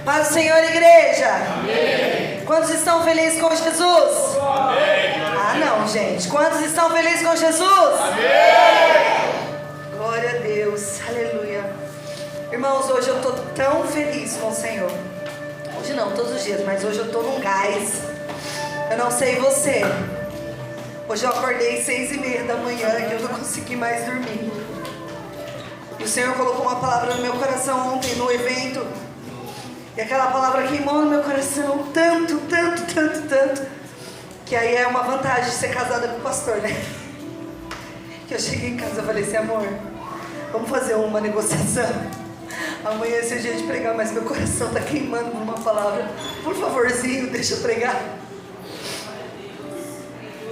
Paz do Senhor, igreja. Amém. Quantos estão felizes com Jesus? Amém. Ah, não, gente. Quantos estão felizes com Jesus? Amém. Glória a Deus. Aleluia. Irmãos, hoje eu estou tão feliz com o Senhor. Hoje não, todos os dias, mas hoje eu estou num gás. Eu não sei você. Hoje eu acordei 6:30 da manhã e eu não consegui mais dormir. E o Senhor colocou uma palavra no meu coração ontem no evento. E aquela palavra queimou no meu coração tanto, que aí é uma vantagem de ser casada com o pastor, né? Que eu cheguei em casa e falei assim, amor, vamos fazer uma negociação. Amanhã esse é o dia de pregar, mas meu coração está queimando numa palavra. Por favorzinho, deixa eu pregar.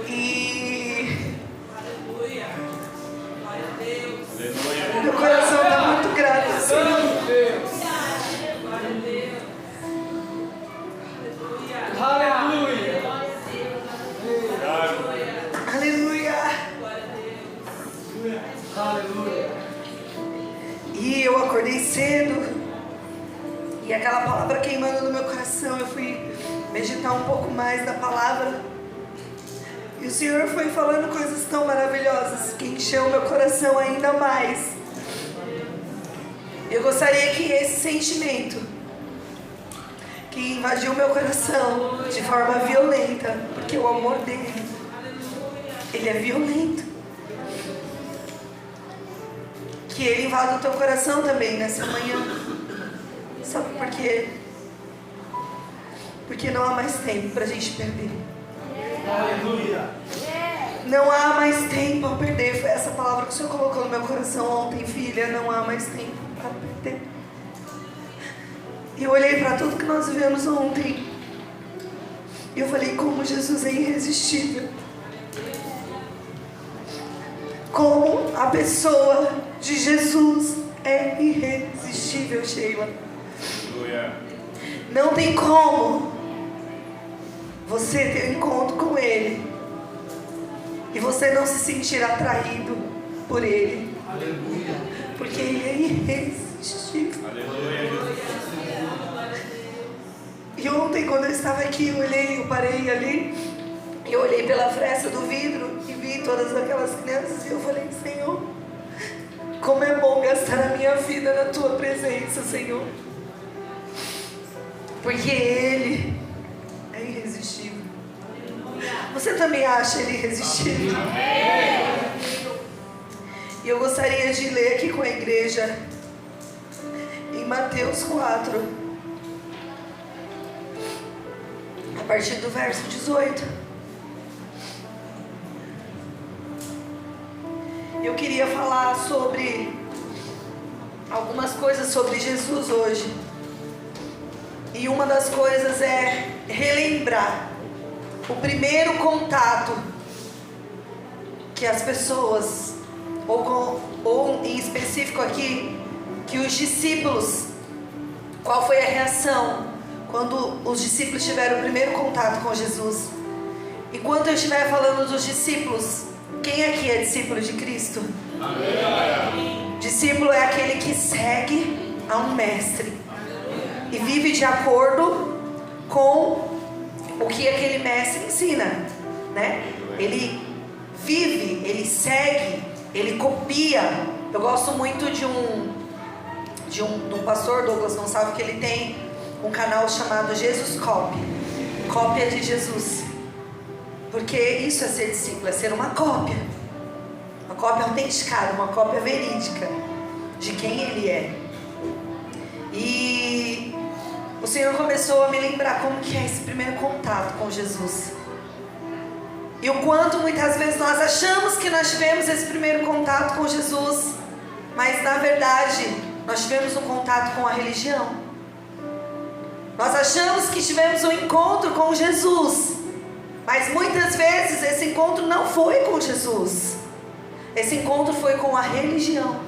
E meu coração está muito grato, Senhor. Aleluia. Aleluia. Aleluia. E eu acordei cedo. E aquela palavra queimando no meu coração. Eu fui meditar um pouco mais da palavra. E o Senhor foi falando coisas tão maravilhosas que encheu o meu coração ainda mais. Eu gostaria que esse sentimento que invadiu meu coração de forma violenta, porque o amor dele, ele é violento, que ele invada o teu coração também nessa manhã. Sabe por quê? Porque não há mais tempo para a gente perder. Aleluia. Não há mais tempo a perder. Foi essa palavra que o Senhor colocou no meu coração ontem, filha. Não há mais tempo para perder. E eu olhei para tudo que nós vivemos ontem. E eu falei, como Jesus é irresistível. Como a pessoa de Jesus é irresistível, Sheila. Aleluia. Não tem como você ter um encontro com Ele e você não se sentir atraído por Ele. Aleluia. Porque Ele é irresistível. Aleluia. E ontem, quando eu estava aqui, eu parei ali, e eu olhei pela fresta do vidro e vi todas aquelas crianças, e eu falei, Senhor, como é bom gastar a minha vida na Tua presença, Senhor. Porque Ele é irresistível. Você também acha Ele irresistível? E eu gostaria de ler aqui com a igreja, em Mateus 4, a partir do verso 18. Eu queria falar sobre algumas coisas sobre Jesus hoje. E uma das coisas é relembrar o primeiro contato que as pessoas, ou em específico aqui, que os discípulos, qual foi a reação quando os discípulos tiveram o primeiro contato com Jesus. Enquanto eu estiver falando dos discípulos, quem aqui é discípulo de Cristo? Amém. Discípulo é aquele que segue a um mestre e vive de acordo com o que aquele mestre ensina, né? Ele vive, ele segue, ele copia. Eu gosto muito de um pastor, Douglas Gonçalves, que ele tem um canal chamado Jesus Copy, cópia de Jesus. Porque isso é ser discípulo, é ser uma cópia autenticada, uma cópia verídica de quem Ele é. E o Senhor começou a me lembrar como que é esse primeiro contato com Jesus. E o quanto muitas vezes nós achamos que nós tivemos esse primeiro contato com Jesus, mas na verdade nós tivemos um contato com a religião. Nós achamos que tivemos um encontro com Jesus, mas muitas vezes esse encontro não foi com Jesus. Esse encontro foi com a religião.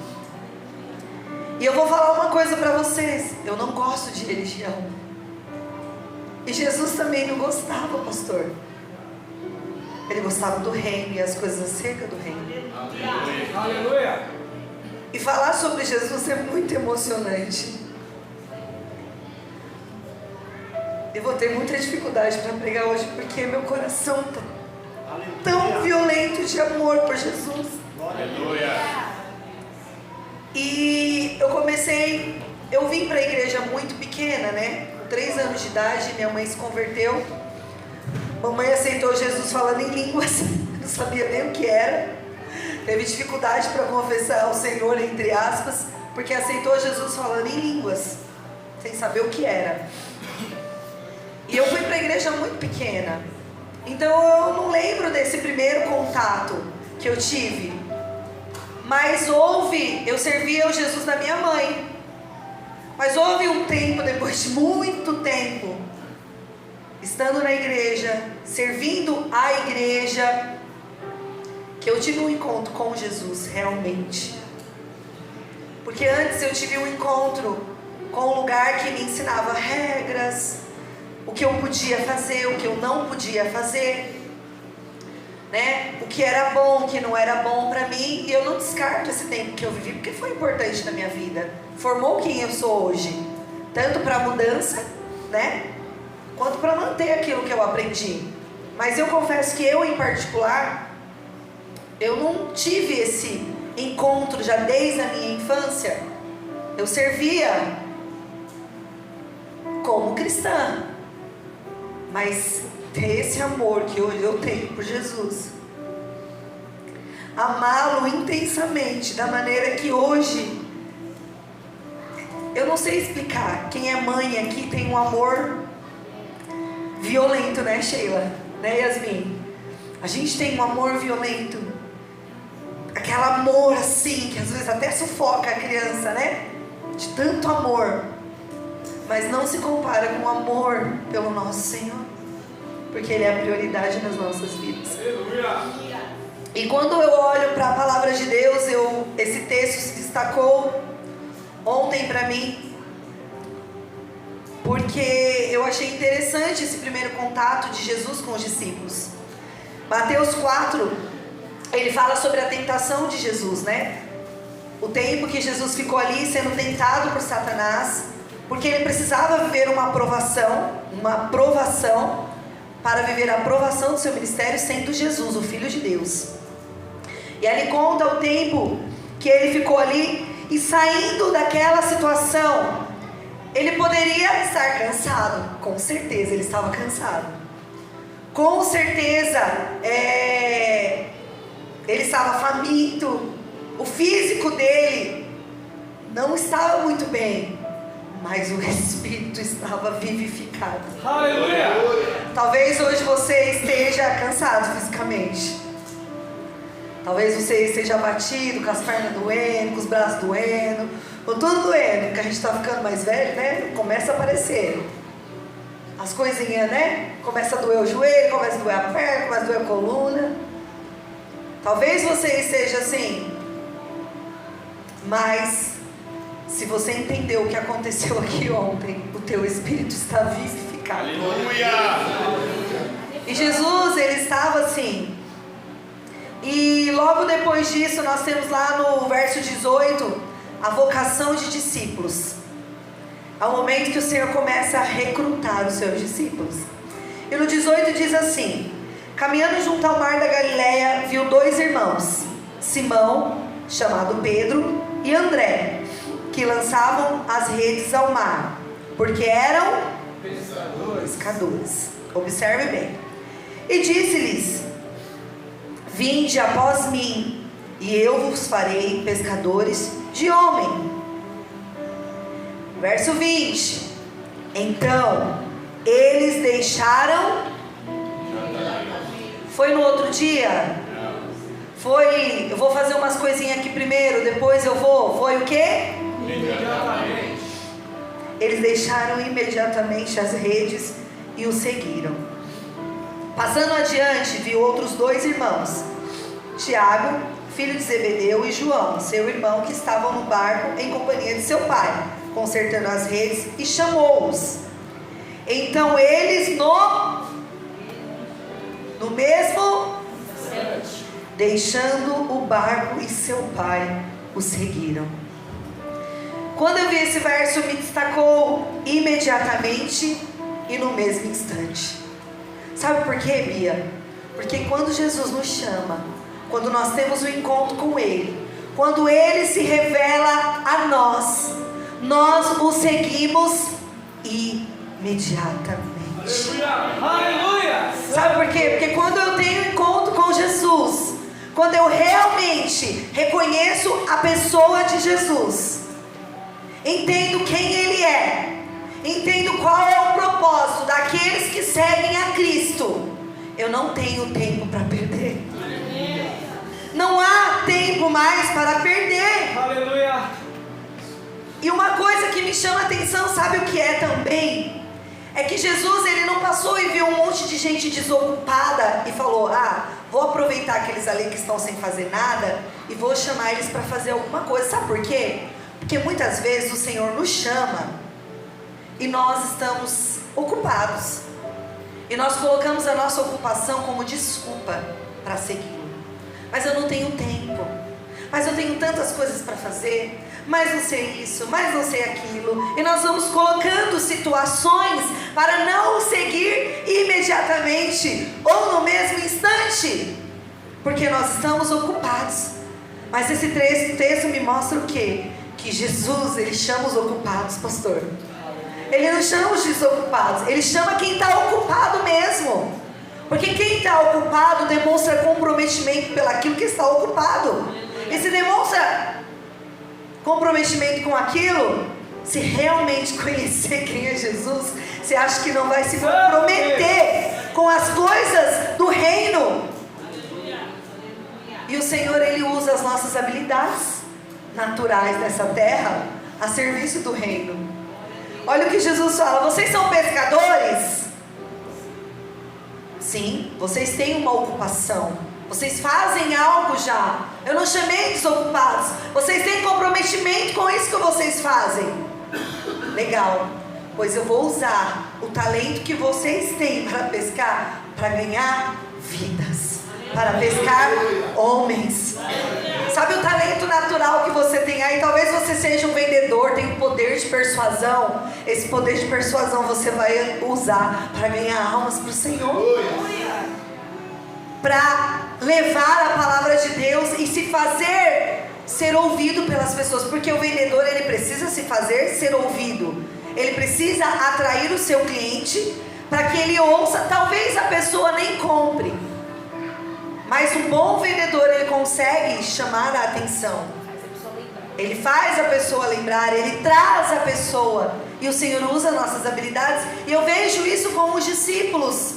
E eu vou falar uma coisa para vocês. Eu não gosto de religião. E Jesus também não gostava, pastor. Ele gostava do reino e as coisas acerca do reino. Aleluia. E falar sobre Jesus é muito emocionante. Eu vou ter muita dificuldade para pregar hoje, porque meu coração está tão violento de amor por Jesus. Aleluia. E eu vim para a igreja muito pequena, né? Com 3 anos de idade, minha mãe se converteu. Mamãe aceitou Jesus falando em línguas, não sabia nem o que era. Teve dificuldade para confessar ao Senhor, entre aspas, porque aceitou Jesus falando em línguas, sem saber o que era. E eu fui para a igreja muito pequena, então eu não lembro desse primeiro contato que eu tive. Mas eu servia o Jesus da minha mãe. Mas houve um tempo, depois de muito tempo, estando na igreja, servindo a igreja, que eu tive um encontro com Jesus, realmente. Porque antes eu tive um encontro com um lugar que me ensinava regras, o que eu podia fazer, o que eu não podia fazer, né? O que era bom, o que não era bom para mim. E eu não descarto esse tempo que eu vivi, porque foi importante na minha vida. Formou quem eu sou hoje, tanto para mudança, né? Quanto para manter aquilo que eu aprendi. Mas eu confesso que eu, em particular, eu não tive esse encontro já desde a minha infância. Eu servia como cristã, mas ter esse amor que hoje eu tenho por Jesus, amá-lo intensamente, da maneira que hoje, eu não sei explicar. Quem é mãe aqui tem um amor violento, né, Sheila? Né, Yasmin? A gente tem um amor violento, aquele amor assim, que às vezes até sufoca a criança, né? De tanto amor. Mas não se compara com o amor pelo nosso Senhor, porque Ele é a prioridade nas nossas vidas. Aleluia. E quando eu olho para a palavra de Deus, esse texto se destacou ontem para mim, porque eu achei interessante esse primeiro contato de Jesus com os discípulos. Mateus 4, ele fala sobre a tentação de Jesus, né? O tempo que Jesus ficou ali sendo tentado por Satanás, porque ele precisava viver uma aprovação para viver a aprovação do seu ministério, sendo Jesus, o Filho de Deus. E ali conta o tempo que ele ficou ali, e saindo daquela situação, ele poderia estar cansado. Com certeza ele estava cansado. Com certeza ele estava faminto. O físico dele não estava muito bem, mas o espírito estava vivificado. Aleluia. Talvez hoje você esteja cansado fisicamente. Talvez você esteja abatido, com as pernas doendo, com os braços doendo, com tudo doendo, porque a gente está ficando mais velho, né? Começa a aparecer as coisinhas, né? Começa a doer o joelho, começa a doer a perna, começa a doer a coluna. Talvez você esteja assim, mas se você entendeu o que aconteceu aqui ontem, o teu espírito está vivificado. Aleluia. E Jesus, ele estava assim. E logo depois disso, nós temos lá no verso 18, a vocação de discípulos. É o momento que o Senhor começa a recrutar os seus discípulos. E no 18 diz assim: caminhando junto ao mar da Galileia, viu 2 irmãos, Simão, chamado Pedro, e André, que lançavam as redes ao mar, porque eram pescadores. Observe bem. E disse-lhes: vinde após mim, e eu vos farei pescadores de homem. Verso 20. Então eles deixaram. Foi no outro dia? Foi, eu vou fazer umas coisinhas aqui primeiro, depois eu vou. Foi o quê? Imediatamente. Eles deixaram imediatamente as redes e o seguiram. Passando adiante, viu outros 2 irmãos, Tiago, filho de Zebedeu, e João, seu irmão, que estavam no barco em companhia de seu pai, consertando as redes, e chamou-os. Então eles no mesmo, deixando o barco e seu pai, o seguiram. Quando eu vi esse verso, me destacou imediatamente e no mesmo instante. Sabe por quê, Bia? Porque quando Jesus nos chama, quando nós temos um encontro com Ele, quando Ele se revela a nós, nós o seguimos imediatamente. Aleluia! Sabe por quê? Porque quando eu tenho encontro com Jesus, quando eu realmente reconheço a pessoa de Jesus, entendo quem Ele é, entendo qual é o propósito daqueles que seguem a Cristo, eu não tenho tempo para perder. Não há tempo mais para perder. Aleluia! E uma coisa que me chama a atenção, sabe o que é também? É que Jesus, ele não passou e viu um monte de gente desocupada e falou: vou aproveitar aqueles ali que estão sem fazer nada e vou chamar eles para fazer alguma coisa. Sabe por quê? Porque muitas vezes o Senhor nos chama e nós estamos ocupados. E nós colocamos a nossa ocupação como desculpa para segui-lo. Mas eu não tenho tempo. Mas eu tenho tantas coisas para fazer. Mas não sei isso, mas não sei aquilo. E nós vamos colocando situações para não o seguir imediatamente ou no mesmo instante, porque nós estamos ocupados. Mas esse texto me mostra o quê? Que Jesus, ele chama os ocupados, pastor. Ele não chama os desocupados, ele chama quem está ocupado mesmo. Porque quem está ocupado demonstra comprometimento pelaquilo que está ocupado. E se demonstra comprometimento com aquilo, se realmente conhecer quem é Jesus, você acha que não vai se comprometer com as coisas do reino? E o Senhor, ele usa as nossas habilidades naturais nessa terra a serviço do reino. Olha o que Jesus fala: vocês são pescadores? Sim, vocês têm uma ocupação, vocês fazem algo já. Eu não chamei desocupados. Vocês têm comprometimento com isso que vocês fazem. Legal. Pois eu vou usar o talento que vocês têm para pescar, para ganhar vidas, para pescar homens. Sabe o talento natural que você tem aí? Talvez você seja um vendedor, tem um poder de persuasão. Esse poder de persuasão você vai usar para ganhar almas para o Senhor, para levar a palavra de Deus e se fazer ser ouvido pelas pessoas. Porque o vendedor, ele precisa se fazer ser ouvido. Ele precisa atrair o seu cliente para que ele ouça. Talvez a pessoa nem compre, mas um bom vendedor, ele consegue chamar a atenção. Ele faz a pessoa lembrar, ele traz a pessoa. E o Senhor usa nossas habilidades. E eu vejo isso com os discípulos.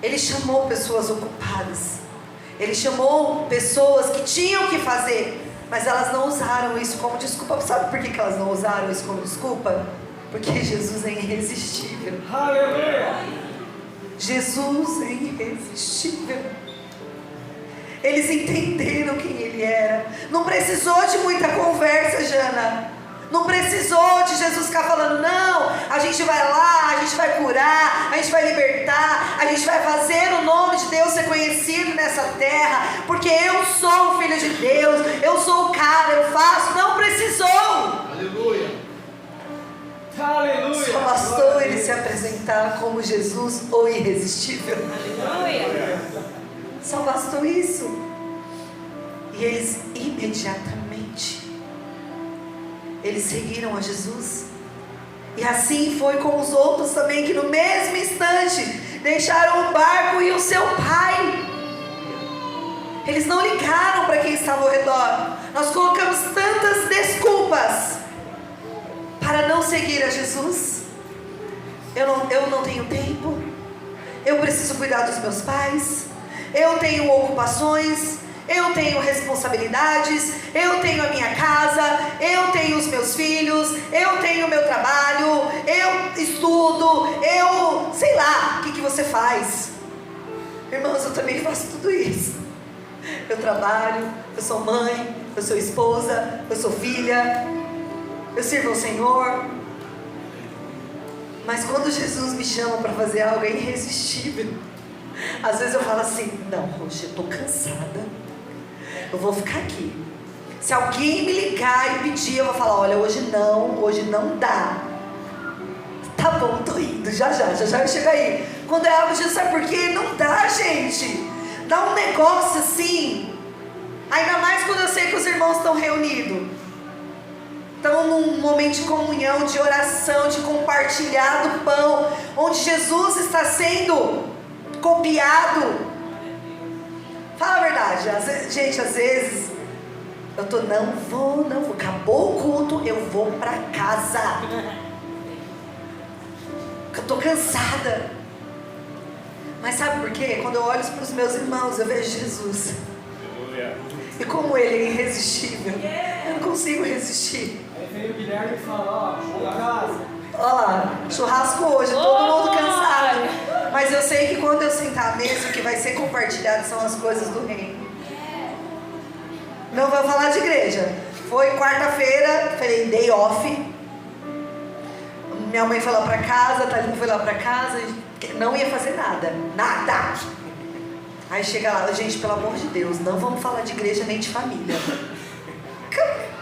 Ele chamou pessoas ocupadas. Ele chamou pessoas que tinham que fazer, mas elas não usaram isso como desculpa. Sabe por que elas não usaram isso como desculpa? Porque Jesus é irresistível. Aleluia! Jesus é irresistível. Eles entenderam quem Ele era. Não precisou de muita conversa, Jana. Não precisou de Jesus ficar falando: não, a gente vai lá, a gente vai curar, a gente vai libertar, a gente vai fazer o nome de Deus ser conhecido nessa terra, porque eu sou o Filho de Deus, eu sou o cara, eu faço. Não precisou. Aleluia! Aleluia! Só bastou Ele se apresentar como Jesus, o irresistível. Aleluia! Só bastou isso. E eles imediatamente, eles seguiram a Jesus. E assim foi com os outros também, que no mesmo instante deixaram o barco e o seu pai. Eles não ligaram para quem estava ao redor. Nós colocamos tantas desculpas para não seguir a Jesus. Eu não tenho tempo, eu preciso cuidar dos meus pais, eu tenho ocupações, eu tenho responsabilidades, eu tenho a minha casa, eu tenho os meus filhos, eu tenho o meu trabalho, eu estudo, eu sei lá, o que você faz? Irmãos, eu também faço tudo isso. Eu trabalho, eu sou mãe, eu sou esposa, eu sou filha, eu sirvo ao Senhor. Mas quando Jesus me chama para fazer algo, é irresistível. Às vezes eu falo assim: não, hoje eu estou cansada, eu vou ficar aqui. Se alguém me ligar e pedir, eu vou falar: olha, hoje não dá. Tá Tá bom, tô indo, já eu chego aí. Quando é algo de Jesus, sabe por quê? Não dá, gente. Dá um negócio assim. Ainda mais quando eu sei que os irmãos estão reunidos. Estão num momento de comunhão, de oração, de compartilhar do pão, onde Jesus está sendo copiado. Fala a verdade, gente, às vezes eu tô, não vou, acabou o culto, eu vou pra casa. Eu tô cansada. Mas sabe por quê? Quando eu olho para os meus irmãos, eu vejo Jesus. E como Ele é irresistível, eu não consigo resistir. Aí veio o Guilherme e falou, churrasco. Olha lá, churrasco hoje, todo mundo cansado. Mas eu sei que quando eu sentar à mesa, o que vai ser compartilhado são as coisas do reino. Não vou falar de igreja. Foi quarta-feira, falei, day off. Minha mãe foi lá pra casa, Thalita foi lá pra casa, não ia fazer nada. Aí chega lá, gente, pelo amor de Deus, não vamos falar de igreja nem de família.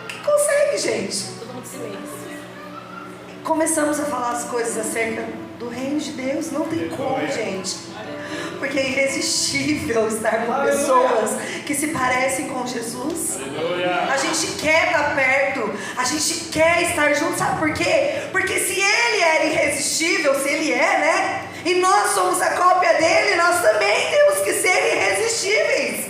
Que consegue, gente? Todo mundo silêncio. Começamos a falar as coisas acerca do reino de Deus, não tem como, gente. Porque é irresistível estar com pessoas que se parecem com Jesus. A gente quer estar perto, a gente quer estar junto, sabe por quê? Porque se Ele era irresistível, se Ele é, né? E nós somos a cópia dele, nós também temos que ser irresistíveis.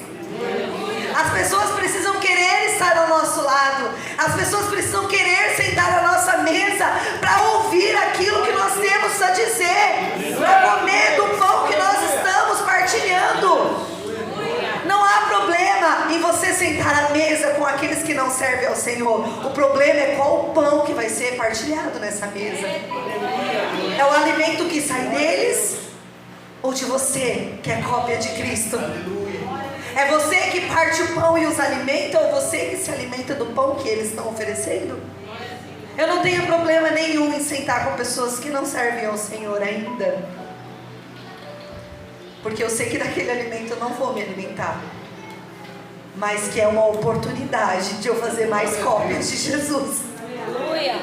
As pessoas precisam querer estar ao nosso lado. As pessoas precisam querer sentar à nossa mesa para ouvir aquilo que nós temos a dizer, para comer do pão que nós estamos partilhando. Não há problema em você sentar à mesa com aqueles que não servem ao Senhor. O problema é qual o pão que vai ser partilhado nessa mesa. É o alimento que sai deles ou de você que é cópia de Cristo? É você que parte o pão e os alimenta ou você que se alimenta do pão que eles estão oferecendo? Eu não tenho problema nenhum em sentar com pessoas que não servem ao Senhor ainda, porque eu sei que daquele alimento eu não vou me alimentar, mas que é uma oportunidade de eu fazer mais cópias de Jesus. Aleluia.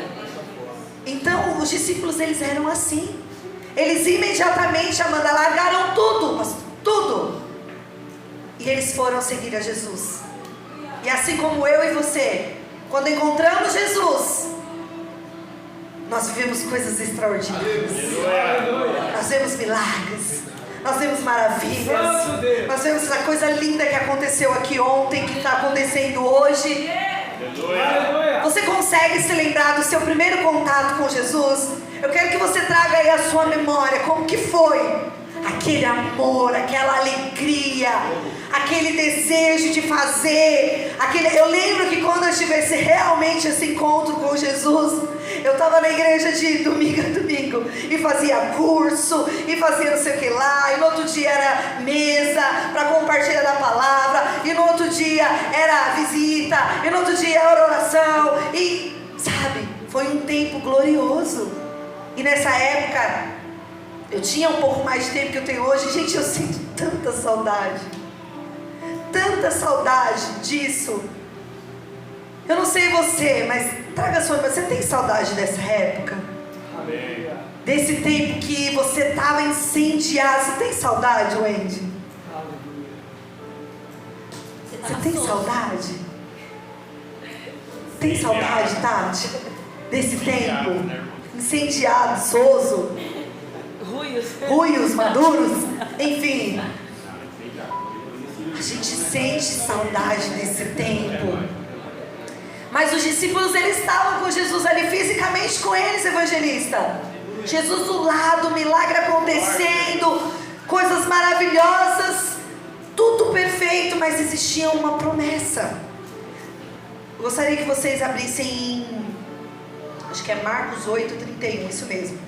Então os discípulos, eles eram assim. Eles imediatamente, Amanda, largaram tudo, mas tudo, e eles foram seguir a Jesus. E assim como eu e você, quando encontramos Jesus, nós vivemos coisas extraordinárias. Nós vemos milagres, nós vemos maravilhas, nós vemos essa coisa linda que aconteceu aqui ontem, que está acontecendo hoje. Você consegue se lembrar do seu primeiro contato com Jesus? Eu quero que você traga aí a sua memória, como que foi aquele amor, aquela alegria, aquele desejo de fazer, eu lembro que quando eu tivesse realmente esse encontro com Jesus, eu estava na igreja de domingo a domingo, e fazia curso, e fazia não sei o que lá, e no outro dia era mesa para compartilhar da palavra, e no outro dia era visita, e no outro dia era oração, e sabe, foi um tempo glorioso. E nessa época eu tinha um pouco mais de tempo que eu tenho hoje. Gente, eu sinto tanta saudade disso. Eu não sei você, mas traga a sua. Você tem saudade dessa época? Amém. Desse tempo que você estava incendiado. Você tem saudade, Wendy? Você tem saudade? Tem saudade, Tati? Desse tempo incendiado, soso, ruios, maduros, enfim. A gente sente saudade desse tempo. Mas os discípulos, eles estavam com Jesus ali, fisicamente com eles, evangelista. Jesus do lado, milagre acontecendo, coisas maravilhosas, tudo perfeito, mas existia uma promessa. Eu gostaria que vocês abrissem em, acho que é Marcos 8:31, isso mesmo.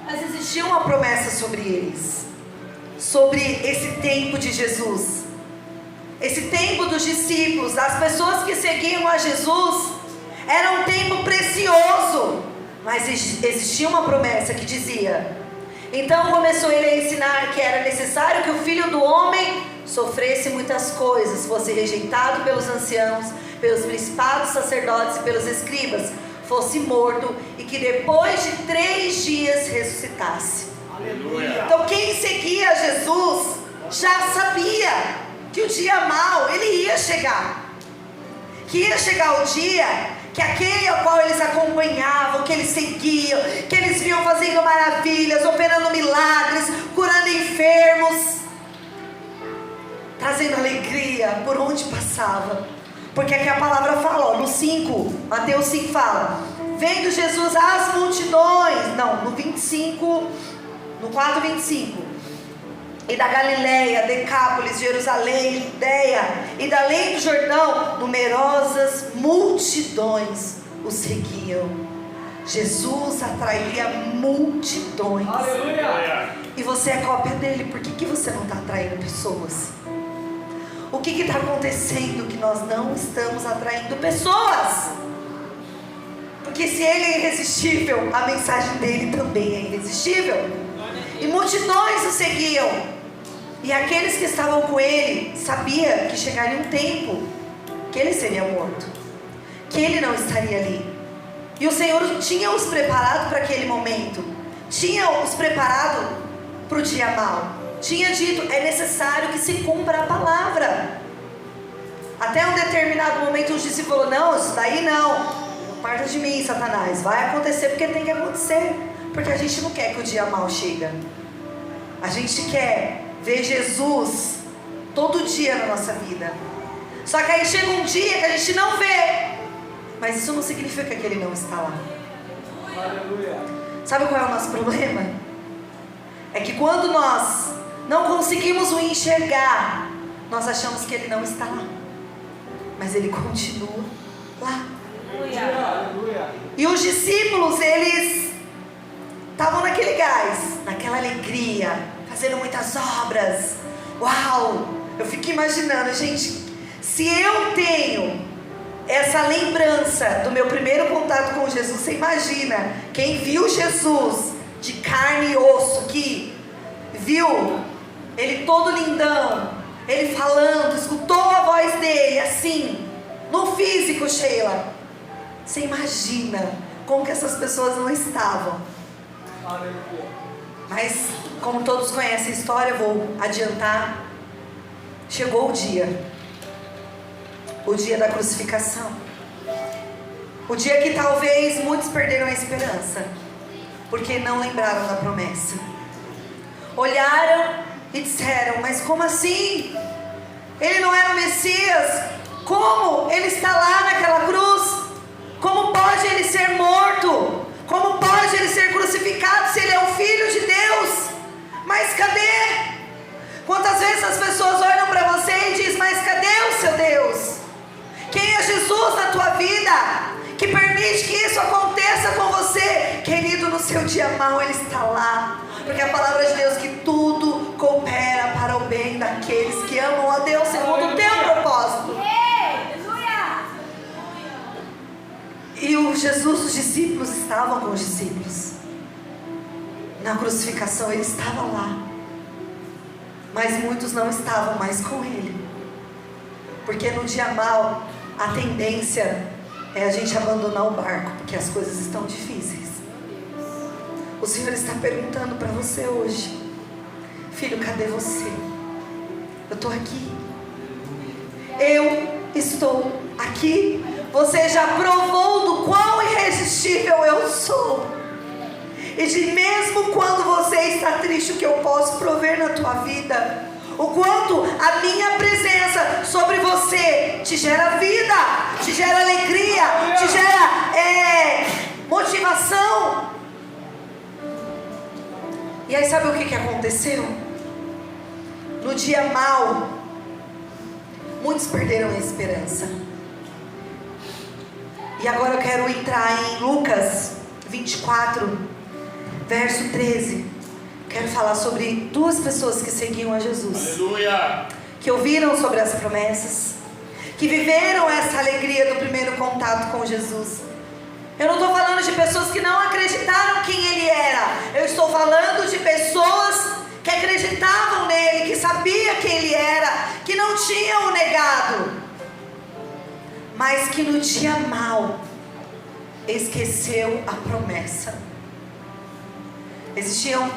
Mas existia uma promessa sobre eles, sobre esse tempo de Jesus, esse tempo dos discípulos, das pessoas que seguiam a Jesus. Era um tempo precioso, mas existia uma promessa que dizia: então começou ele a ensinar que era necessário que o Filho do Homem sofresse muitas coisas, fosse rejeitado pelos anciãos, pelos principados sacerdotes e pelos escribas, fosse morto e que depois de 3 dias ressuscitasse. Aleluia. Então quem seguia Jesus já sabia que o dia mau ele ia chegar. Que ia chegar o dia que aquele ao qual eles acompanhavam, que eles seguiam, que eles viam fazendo maravilhas, operando milagres, curando enfermos, trazendo alegria por onde passava. Porque aqui a palavra fala, ó, no 5, Mateus 5 fala, vendo Jesus as multidões, não, no 25, no 4:25, e da Galileia, Decápolis, Jerusalém, Judeia e da além do Jordão, numerosas multidões o seguiam. Jesus atraía multidões. Aleluia. E você é cópia dele, por que você não está atraindo pessoas? O que está acontecendo que nós não estamos atraindo pessoas? Porque se ele é irresistível, a mensagem dele também é irresistível. E multidões o seguiam. E aqueles que estavam com ele sabiam que chegaria um tempo que ele seria morto, que ele não estaria ali. E o Senhor tinha os preparado para aquele momento, tinha os preparado para o dia mau. Tinha dito, é necessário que se cumpra a palavra. Até um determinado momento o discípulo falou, não, isso daí não, parta de mim, Satanás, vai acontecer porque tem que acontecer. Porque a gente não quer que o dia mau chegue. A gente quer ver Jesus todo dia na nossa vida. Só que aí chega um dia que a gente não vê, mas isso não significa que ele não está lá. Aleluia. Sabe qual é o nosso problema? É que quando nós não conseguimos o enxergar, nós achamos que ele não está lá, mas ele continua lá. Aleluia. E os discípulos, eles estavam naquele gás, naquela alegria, fazendo muitas obras. Uau! Eu fico imaginando, gente, se eu tenho essa lembrança do meu primeiro contato com Jesus, você imagina quem viu Jesus de carne e osso, que viu ele todo lindão, ele falando, escutou a voz dele assim, no físico, Sheila. Você imagina como que essas pessoas não estavam. Aleluia. Mas como todos conhecem a história, eu vou adiantar. Chegou o dia da crucificação, o dia que talvez muitos perderam a esperança, porque não lembraram da promessa. Olharam e disseram, mas como assim? Ele não era o Messias? Como ele está lá naquela cruz? Como pode ele ser morto? Como pode ele ser crucificado se ele é o Filho de Deus? Mas cadê? Quantas vezes as pessoas olham para você e dizem, mas cadê o seu Deus? Quem é Jesus na tua vida? Que permite que isso aconteça com você? Querido, no seu dia mau ele está lá. Porque a palavra de Deus que tudo coopera para o bem daqueles que amam a Deus segundo o teu propósito. E os discípulos estavam com os discípulos. Na crucificação ele estava lá. Mas muitos não estavam mais com ele. Porque no dia mau, a tendência é a gente abandonar o barco, porque as coisas estão difíceis. O Senhor está perguntando para você hoje, filho, cadê você? Eu estou aqui. Eu estou aqui. Você já provou do quão irresistível eu sou. E de mesmo quando você está triste, o que eu posso prover na tua vida, o quanto a minha presença sobre você te gera vida, te gera alegria, te gera motivação. E aí sabe o que aconteceu? No dia mau, muitos perderam a esperança. E agora eu quero entrar em Lucas 24, verso 13. Quero falar sobre duas pessoas que seguiam a Jesus. Aleluia. Que ouviram sobre as promessas, que viveram essa alegria do primeiro contato com Jesus. Eu não estou falando de pessoas que não acreditaram quem Ele era. Eu estou falando de pessoas que acreditavam nele, que sabiam quem Ele era, que não tinham o negado, mas que no dia mau esqueceu a promessa. Existiam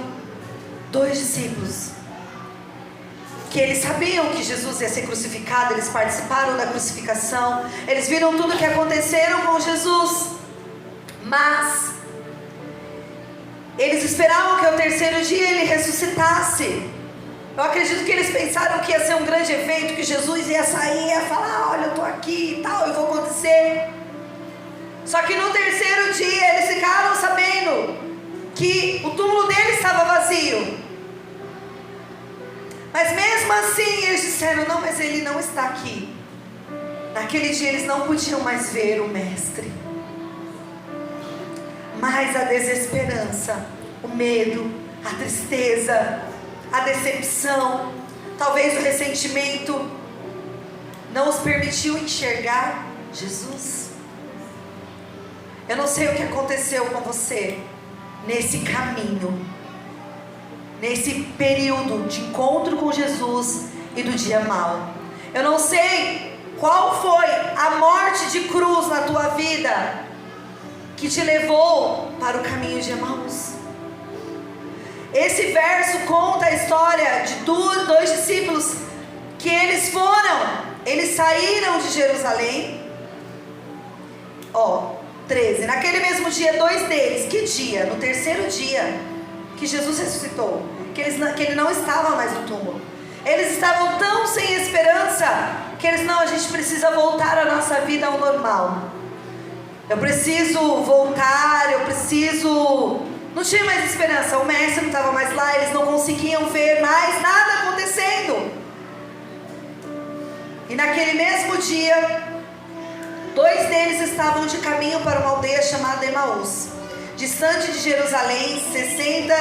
2 discípulos que eles sabiam que Jesus ia ser crucificado, eles participaram da crucificação, eles viram tudo o que aconteceu com Jesus, mas eles esperavam que ao 3º dia ele ressuscitasse. Eu acredito que eles pensaram que ia ser um grande evento, que Jesus ia sair e ia falar: olha, eu estou aqui e tal, eu vou acontecer. Só que no 3º dia eles ficaram sabendo que o túmulo dele estava vazio. Mas mesmo assim eles disseram: não, mas ele não está aqui. Naquele dia eles não podiam mais ver o mestre. Mas a desesperança, o medo, a tristeza, a decepção, talvez o ressentimento, não os permitiu enxergar Jesus. Eu não sei o que aconteceu com você nesse caminho, nesse período de encontro com Jesus e do dia mau. Eu não sei qual foi a morte de cruz na tua vida que te levou para o caminho de Emaús. Esse verso conta a história de 2 discípulos que eles saíram de Jerusalém. 13. Naquele mesmo dia, 2 deles, que dia? No 3º dia que Jesus ressuscitou, que ele não estava mais no túmulo. Eles estavam tão sem esperança que eles: não, a gente precisa voltar a nossa vida ao normal. Eu preciso voltar, não tinha mais esperança, o mestre não estava mais lá, eles não conseguiam ver mais nada acontecendo. E naquele mesmo dia, 2 deles estavam de caminho para uma aldeia chamada Emaús, distante de Jerusalém 60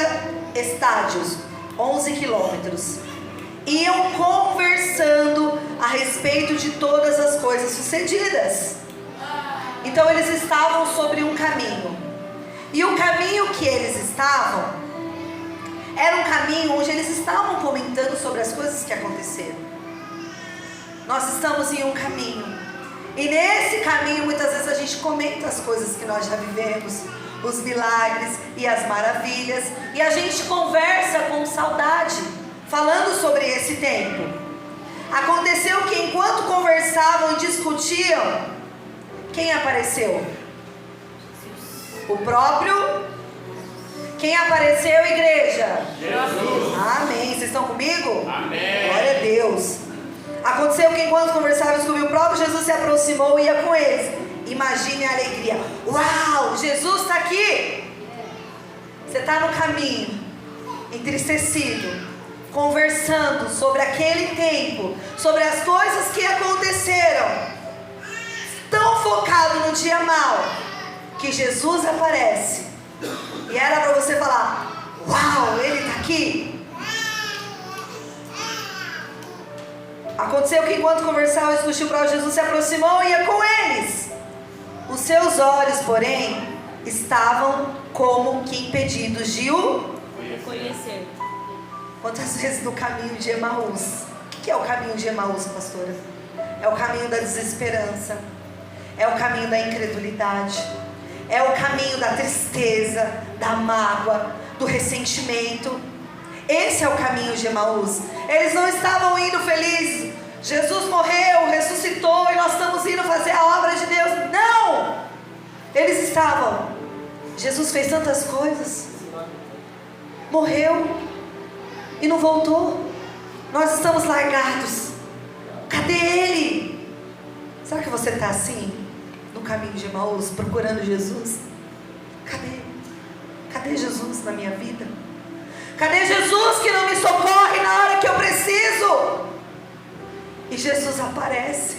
estádios, 11 quilômetros. Iam conversando a respeito de todas as coisas sucedidas. Então eles estavam sobre um caminho. E o caminho que eles estavam era um caminho onde eles estavam comentando sobre as coisas que aconteceram. Nós estamos em um caminho. E nesse caminho muitas vezes a gente comenta as coisas que nós já vivemos, os milagres e as maravilhas. E a gente conversa com saudade, falando sobre esse tempo. Aconteceu que enquanto conversavam e discutiam, quem apareceu? O próprio? Quem apareceu, igreja? Jesus. Amém. Vocês estão comigo? Amém. Glória a Deus. Aconteceu que enquanto conversavam sobre o próprio Jesus se aproximou e ia com eles. Imagine a alegria. Uau, Jesus está aqui. Você está no caminho, entristecido, conversando sobre aquele tempo, sobre as coisas que aconteceram, tão focado no dia mau, que Jesus aparece, e era para você falar: uau, ele está aqui. Aconteceu que enquanto conversavam e discutiam, o próprio Jesus se aproximou e ia com eles. Os seus olhos, porém, estavam como que impedidos de o Conhecer. Quantas vezes no caminho de Emaús? O que é o caminho de Emaús, pastora? É o caminho da desesperança, é o caminho da incredulidade, é o caminho da tristeza, da mágoa, do ressentimento. Esse é o caminho de Emaús. Eles não estavam indo felizes. Jesus morreu, ressuscitou e nós estamos indo fazer a obra de Deus. Não! Eles estavam: Jesus fez tantas coisas, morreu e não voltou. Nós estamos largados. Cadê Ele? Será que você está assim, no caminho de Emaús, procurando Jesus? Cadê? Cadê Jesus na minha vida? Cadê Jesus que não me socorre na hora que eu preciso? E Jesus aparece.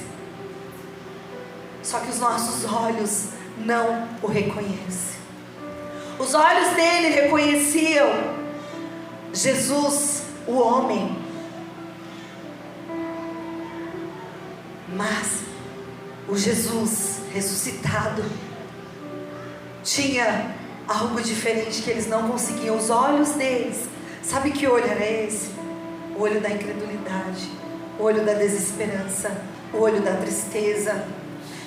Só que os nossos olhos não o reconhecem. Os olhos dele reconheciam Jesus, o homem. Mas o Jesus ressuscitado tinha algo diferente que eles não conseguiam. Os olhos deles, sabe que olho era esse? O olho da incredulidade, o olho da desesperança, o olho da tristeza.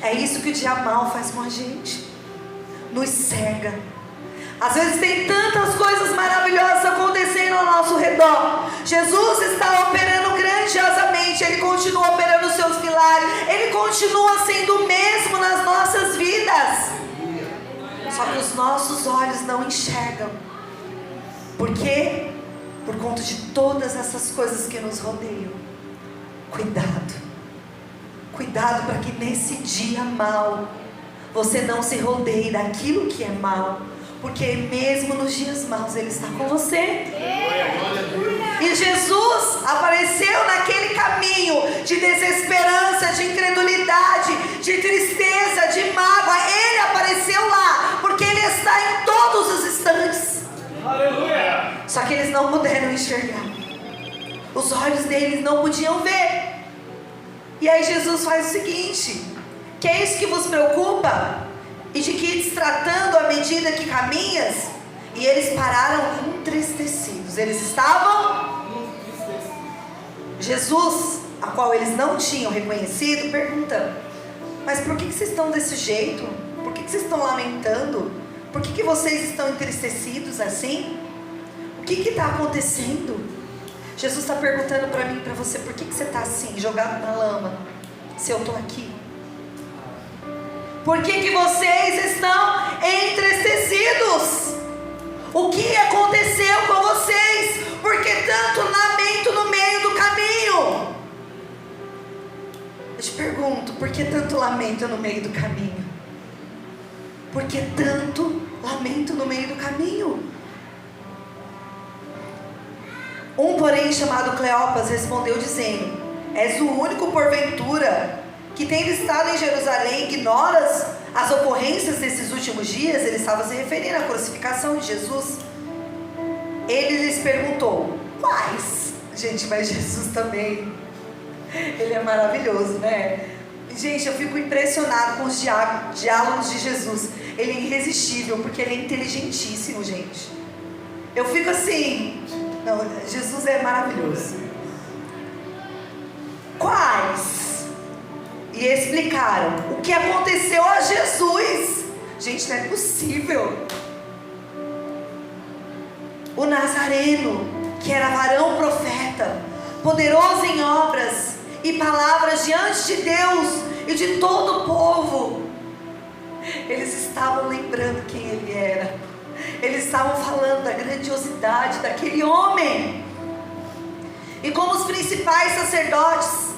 É isso que o dia mau faz com a gente. nos cega. Às vezes tem tantas coisas maravilhosas acontecendo ao nosso redor. Jesus está operando grandiosamente. Ele continua operando os seus milagres. Ele continua sendo o mesmo nas nossas vidas. Só que os nossos olhos não enxergam. Por quê? Por conta de todas essas coisas que nos rodeiam. Cuidado. Cuidado para que nesse dia mau você não se rodeie daquilo que é mau. Porque mesmo nos dias maus Ele está com você. E Jesus apareceu naquele caminho de desesperança, de incredulidade, de tristeza, de mágoa. Ele apareceu lá, porque Ele está em todos os instantes. Aleluia. Só que eles não puderam enxergar. Os olhos deles não podiam ver. E aí Jesus faz o seguinte: que é isso que vos preocupa? E de que ides tratando à medida que caminhas? E eles pararam entristecidos. Eles estavam Jesus, a qual eles não tinham reconhecido, pergunta: mas por que vocês estão desse jeito? Por que vocês estão lamentando? Por que vocês estão entristecidos assim? O que está acontecendo? Jesus está perguntando para mim e para você: por que você está assim, jogado na lama, se eu estou aqui? Por que vocês estão entristecidos? O que aconteceu com vocês? Por que tanto lamento no meio do caminho? Eu te pergunto, por que tanto lamento no meio do caminho? Por que tanto lamento no meio do caminho? Um, porém, chamado Cleopas, respondeu dizendo: és o único, porventura, que tendo estado em Jerusalém, ignoras as ocorrências desses últimos dias? Ele estava se referindo à crucificação de Jesus. Ele lhes perguntou: quais? Gente, mas Jesus também, Ele é maravilhoso, né? Gente, eu fico impressionado com os diálogos de Jesus. Ele é irresistível, porque Ele é inteligentíssimo, gente. Eu fico assim, não, Jesus é maravilhoso. Quais? E explicaram o que aconteceu a Jesus. Gente, não é possível. O Nazareno, que era varão profeta, poderoso em obras e palavras diante de Deus e de todo o povo. Eles estavam lembrando quem Ele era. Eles estavam falando da grandiosidade daquele homem. E como os principais sacerdotes,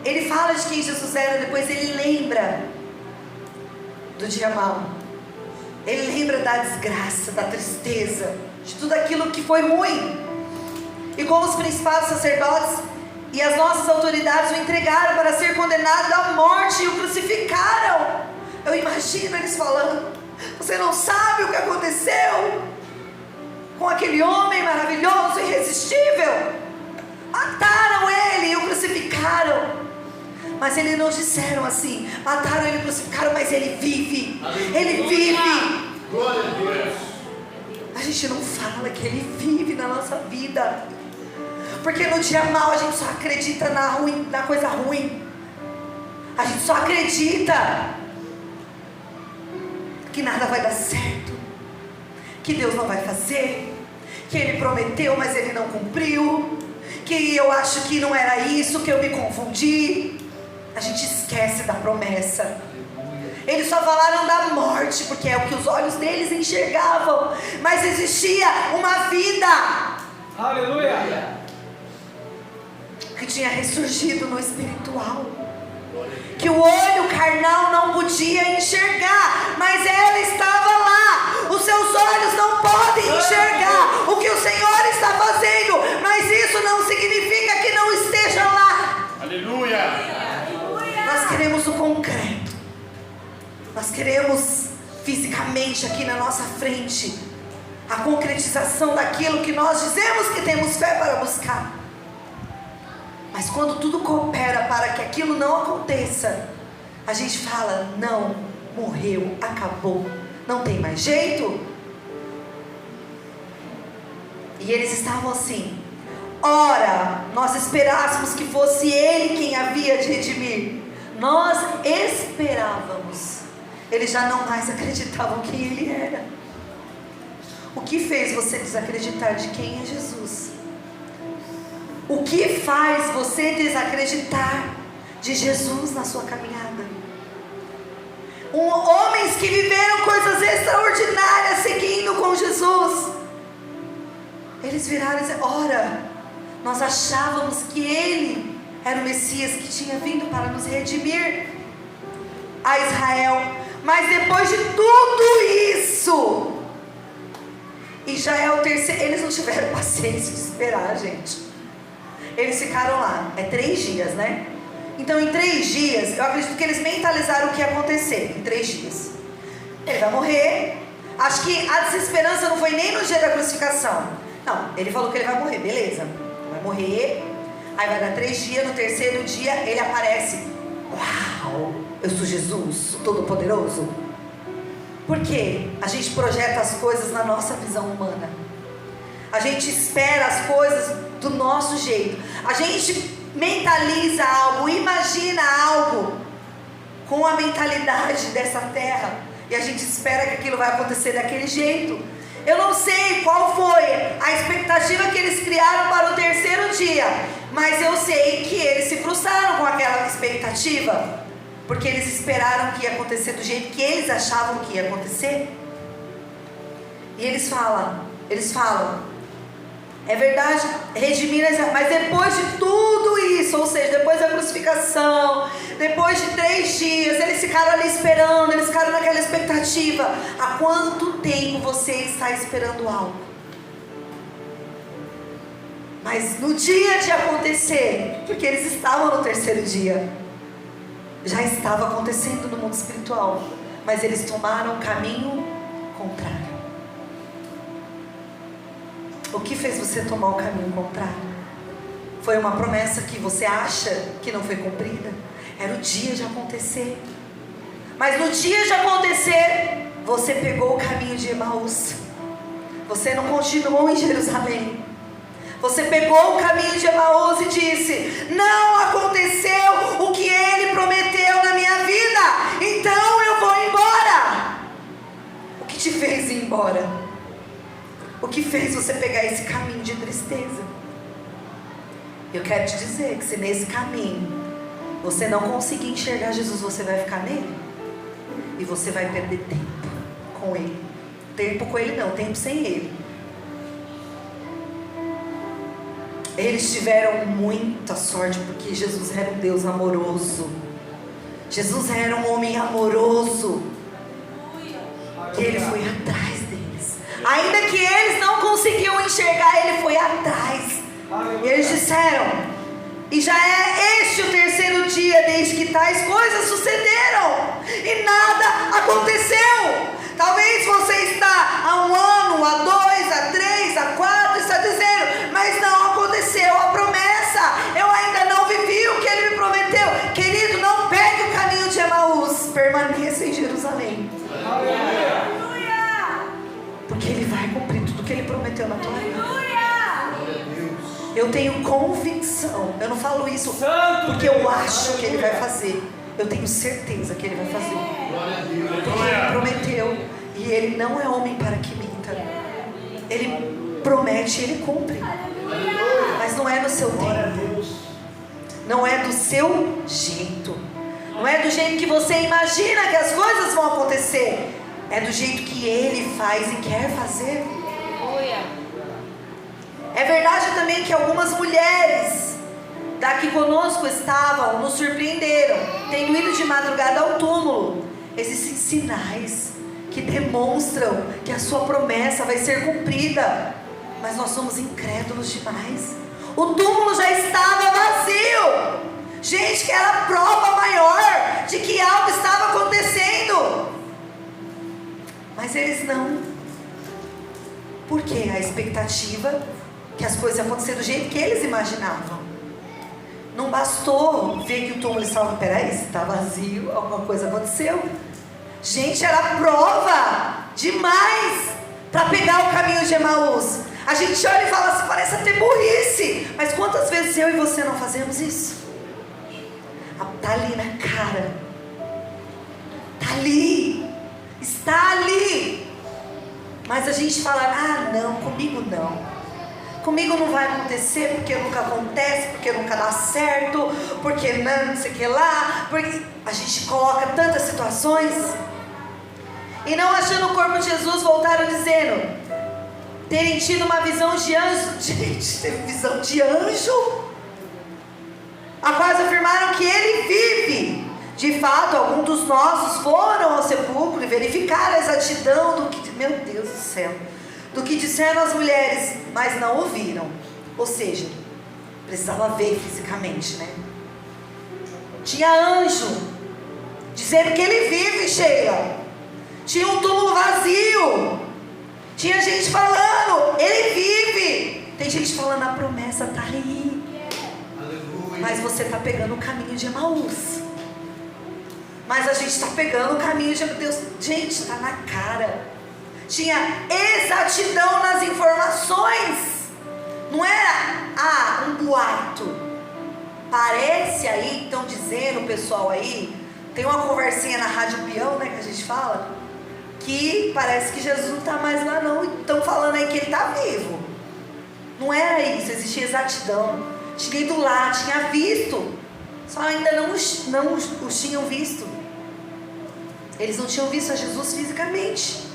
Ele fala de quem Jesus era. Depois Ele lembra do dia mau. Ele lembra da desgraça, da tristeza, de tudo aquilo que foi ruim. E como os principais sacerdotes e as nossas autoridades o entregaram para ser condenado à morte e o crucificaram. Eu imagino eles falando: você não sabe o que aconteceu com aquele homem maravilhoso, irresistível. Mataram ele e o crucificaram. Mas eles não disseram assim: mataram ele e crucificaram, mas ele vive. Ele vive. Glória a Deus. A gente não fala que Ele vive na nossa vida, porque no dia mau a gente só acredita na coisa ruim. A gente só acredita que nada vai dar certo, que Deus não vai fazer, que Ele prometeu, mas Ele não cumpriu, que eu acho que não era isso, que eu me confundi. A gente esquece da promessa. Eles só falaram da morte, porque é o que os olhos deles enxergavam. Mas existia uma vida, Aleluia. que tinha ressurgido no espiritual, que o olho carnal não podia enxergar, mas ela estava lá. Os seus olhos não podem enxergar o que o Senhor está fazendo, mas isso não significa que não esteja lá. Aleluia. Nós queremos o concreto. Nós queremos fisicamente aqui na nossa frente a concretização daquilo que nós dizemos que temos fé para buscar. Mas quando tudo coopera para que aquilo não aconteça, a gente fala: não, morreu, acabou, não tem mais jeito. E eles estavam assim: ora, nós esperássemos que fosse Ele quem havia de redimir. Nós esperávamos eles já não mais acreditavam quem ele era. O que fez você desacreditar de quem é Jesus? O que faz você desacreditar de Jesus na sua caminhada? Homens que viveram coisas extraordinárias seguindo com Jesus, eles viraram e disseram: ora, nós achávamos que ele era o Messias que tinha vindo para nos redimir a Israel, mas depois de tudo isso, e já é o terceiro, eles não tiveram paciência de esperar, gente. Eles ficaram lá, 3 dias, né? Então em 3 dias, eu acredito que eles mentalizaram o que ia acontecer em 3 dias. Ele vai morrer. Acho que a desesperança não foi nem no dia da crucificação. Não, ele falou que ele vai morrer, beleza. Vai morrer, aí vai dar 3 dias, no terceiro dia ele aparece. Uau, eu sou Jesus, Todo-Poderoso. Por quê? A gente projeta as coisas na nossa visão humana. A gente espera as coisas do nosso jeito. A gente mentaliza algo, imagina algo com a mentalidade dessa terra, e a gente espera que aquilo vai acontecer daquele jeito. Eu não sei qual foi a expectativa que eles criaram para o terceiro dia, mas eu sei que eles se frustraram com aquela expectativa, porque eles esperaram que ia acontecer do jeito que eles achavam que ia acontecer. E eles falam, é verdade, redimir, mas depois de tudo isso, ou seja, depois da crucificação, depois de 3 dias, eles ficaram ali esperando, eles ficaram naquela expectativa. Há quanto tempo você está esperando algo? Mas no dia de acontecer, porque eles estavam no terceiro dia, já estava acontecendo no mundo espiritual, mas eles tomaram um caminho contrário. O que fez você tomar o caminho contrário? Foi uma promessa que você acha que não foi cumprida? Era o dia de acontecer. Mas no dia de acontecer, você pegou o caminho de Emaús. Você não continuou em Jerusalém. Você pegou o caminho de Emaús e disse: não aconteceu o que ele prometeu na minha vida, então eu vou embora. O que te fez ir embora? O que fez você pegar esse caminho de tristeza? Eu quero te dizer que se nesse caminho você não conseguir enxergar Jesus, você vai ficar nele, e você vai perder tempo com ele. Tempo com ele não, tempo sem ele. Eles tiveram muita sorte, porque Jesus era um Deus amoroso. Jesus era um homem amoroso, que ele foi atrás deles. Ainda que eles não conseguiam enxergar, ele foi atrás. E eles disseram: e já é este o terceiro dia desde que tais coisas sucederam, e nada aconteceu. Talvez você está há 1 ano, há 2, há 3, há 4, está dizendo: mas não aconteceu a promessa, eu ainda não vivi o que ele me prometeu. Querido, não pegue o caminho de Emaús, permaneça em Jerusalém. Porque ele vai cumprir tudo que ele prometeu na tua vida. Eu tenho convicção. Eu não falo isso porque eu acho que ele vai fazer. Eu tenho certeza que ele vai fazer. Porque ele prometeu. E ele não é homem para que minta. Ele promete e ele cumpre. Mas não é no seu tempo. Não é do seu jeito. Não é do jeito que você imagina que as coisas vão acontecer. É do jeito que ele faz e quer fazer. É verdade também que algumas mulheres daqui conosco estavam, nos surpreenderam, tendo ido de madrugada ao túmulo. Existem sinais que demonstram que a sua promessa vai ser cumprida, mas nós somos incrédulos demais. O túmulo já estava vazio. Gente, que era a prova maior de que algo estava acontecendo. Mas eles não. Por quê? A expectativa que as coisas iam acontecer do jeito que eles imaginavam. Não bastou ver que o túmulo estava, peraí, se está vazio, alguma coisa aconteceu. Gente, era prova demais para pegar o caminho de Emaús. A gente olha e fala assim, parece até burrice, mas quantas vezes eu e você não fazemos isso? Está ali na cara, está ali. está ali. Mas a gente fala, ah não, comigo não. Comigo não vai acontecer, porque nunca acontece, porque nunca dá certo, porque não sei o que lá. Porque a gente coloca tantas situações. E não achando o corpo de Jesus, voltaram dizendo, terem tido uma visão de anjo. Gente, teve visão de anjo? A quais afirmaram que ele vive. De fato, alguns dos nossos foram ao sepulcro e verificaram a exatidão do que, meu Deus do céu, do que disseram as mulheres, mas não ouviram. Ou seja, precisava ver fisicamente, né? Tinha anjo dizendo que ele vive, Sheila. Tinha um túmulo vazio. Tinha gente falando, ele vive. Tem gente falando, a promessa está aí. Mas você está pegando o caminho de Emaús. Mas a gente está pegando o caminho de Deus. Gente, está na cara. Tinha exatidão nas informações. Não era um boato. Parece aí, estão dizendo o pessoal aí, tem uma conversinha na Rádio Peão, né, que a gente fala, que parece que Jesus não está mais lá não. Estão falando aí que ele está vivo. Não era isso, existia exatidão. Tinha ido lá, tinha visto. Só ainda não os tinham visto. Eles não tinham visto a Jesus fisicamente.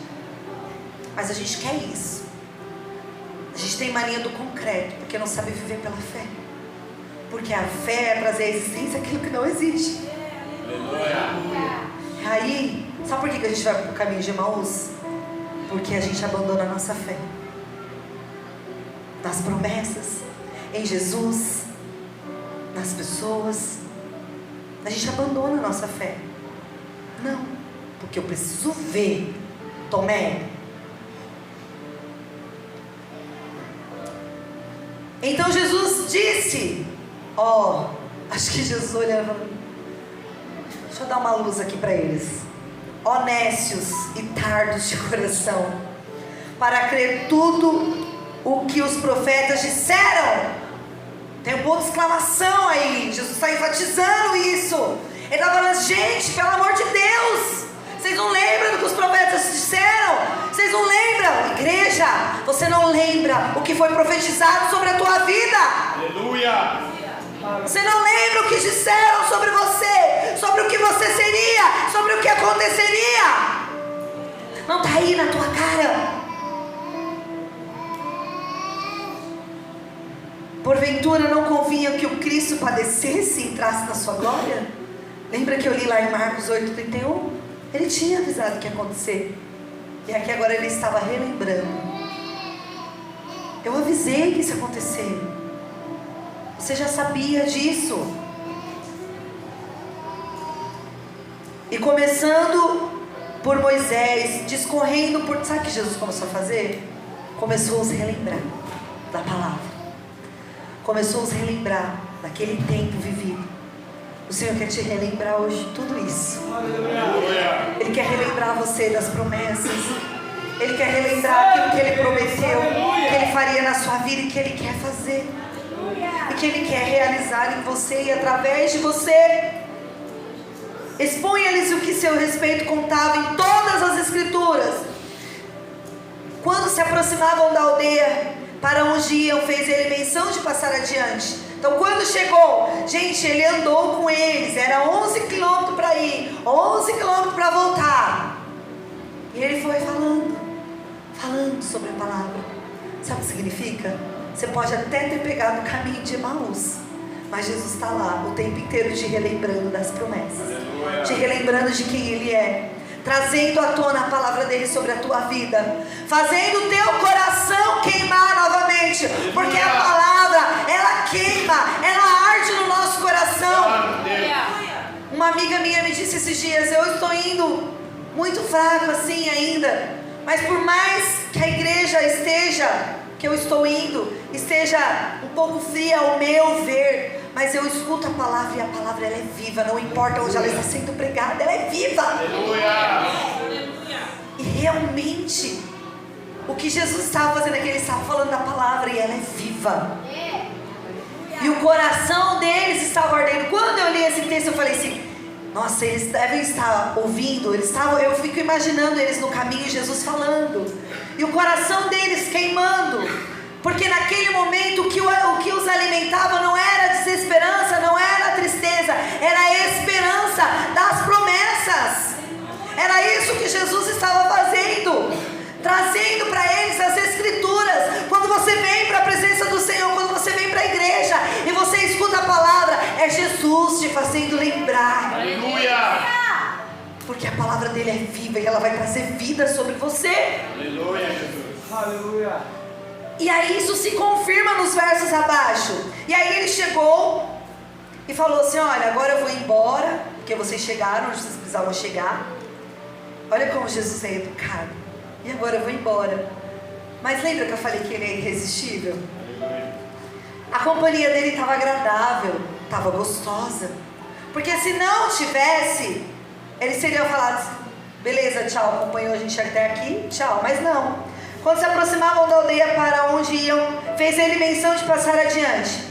Mas a gente quer isso. A gente tem mania do concreto, porque não sabe viver pela fé. Porque a fé é trazer à existência aquilo que não existe. E aí, sabe por que a gente vai para o caminho de Emaús? Porque a gente abandona a nossa fé nas promessas, em Jesus, nas pessoas. A gente abandona a nossa fé. Não, porque eu preciso ver. Tomé. Então Jesus disse, acho que Jesus olhava, deixa eu dar uma luz aqui para eles. Ó nécios e tardos de coração, para crer tudo o que os profetas disseram. Tem um ponto de exclamação aí. Jesus está enfatizando isso. Ele está falando, gente, pelo amor de Deus, vocês não lembram do que os profetas disseram? Vocês não lembram? Igreja, você não lembra o que foi profetizado sobre a tua vida? Aleluia! Você não lembra o que disseram sobre você, sobre o que você seria, sobre o que aconteceria? Não está aí na tua cara? Porventura não convinha que o Cristo padecesse e entrasse na sua glória? Lembra que eu li lá em Marcos 8:31? Ele tinha avisado que ia acontecer. E aqui agora ele estava relembrando. Eu avisei que isso ia acontecer. Você já sabia disso. E começando por Moisés, discorrendo por... Sabe o que Jesus começou a fazer? Começou a se relembrar da palavra. Começou a se relembrar daquele tempo vivido. O Senhor quer te relembrar hoje tudo isso. Ele quer relembrar você das promessas. Ele quer relembrar aquilo que Ele prometeu, que Ele faria na sua vida e que Ele quer fazer. E que Ele quer realizar em você e através de você. Exponha-lhes o que seu respeito contava em todas as Escrituras. Quando se aproximavam da aldeia para onde iam, fez ele menção de passar adiante. Então quando chegou, gente, ele andou com eles, era 11 quilômetros para ir, 11 quilômetros para voltar. E ele foi falando sobre a palavra. Sabe o que significa? Você pode até ter pegado o caminho de Emaús, mas Jesus está lá o tempo inteiro te relembrando das promessas, te relembrando de quem Ele é, trazendo à tona a palavra dele sobre a tua vida, fazendo o teu coração queimar novamente, porque a palavra, ela queima, ela arde no nosso coração. Uma amiga minha me disse esses dias, eu estou indo muito fraco assim ainda, mas por mais que a igreja que eu estou indo, esteja um pouco fria ao meu ver, mas eu escuto a palavra e a palavra ela é viva, não importa onde ela está sendo pregada, ela é viva. Aleluia. E realmente, o que Jesus estava fazendo aqui, ele estava falando da palavra e ela é viva. E o coração deles estava ardendo. Quando eu li esse texto eu falei assim, Nossa, eles devem estar ouvindo, eu fico imaginando eles no caminho e Jesus falando, e o coração deles queimando, porque naquele momento o que os alimentava não era desesperança, não era tristeza, era a esperança das promessas. Era isso que Jesus estava fazendo, trazendo para eles as escrituras. Quando você vem para a presença do Senhor, quando você vem para a igreja e você escuta a palavra, é Jesus te fazendo lembrar. Aleluia! Porque a palavra dele é viva e ela vai trazer vida sobre você. Aleluia, Jesus. Aleluia. E aí isso se confirma nos versos abaixo. E aí ele chegou e falou assim: olha, agora eu vou embora, porque vocês chegaram onde vocês precisavam chegar. Olha como Jesus é educado. E agora eu vou embora. Mas lembra que eu falei que ele é irresistível? A companhia dele estava agradável, estava gostosa. Porque se não tivesse, eles teriam falado: beleza, tchau, acompanhou a gente até aqui, tchau. Mas não. Quando se aproximavam da aldeia para onde iam, fez ele menção de passar adiante.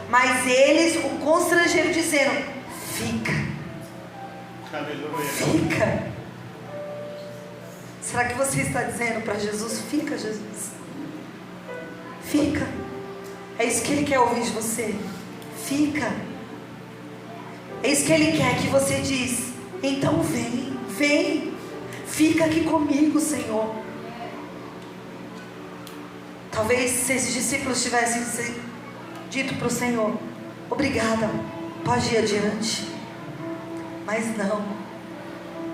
Mas eles o constrangeram, dizendo: fica. Aleluia. Fica. Será que você está dizendo para Jesus: fica, Jesus? Fica. É isso que Ele quer ouvir de você. Fica. É isso que Ele quer que você diz: então vem, vem. Fica aqui comigo, Senhor. Talvez se esses discípulos tivessem dito para o Senhor: obrigada, pode ir adiante. Mas não.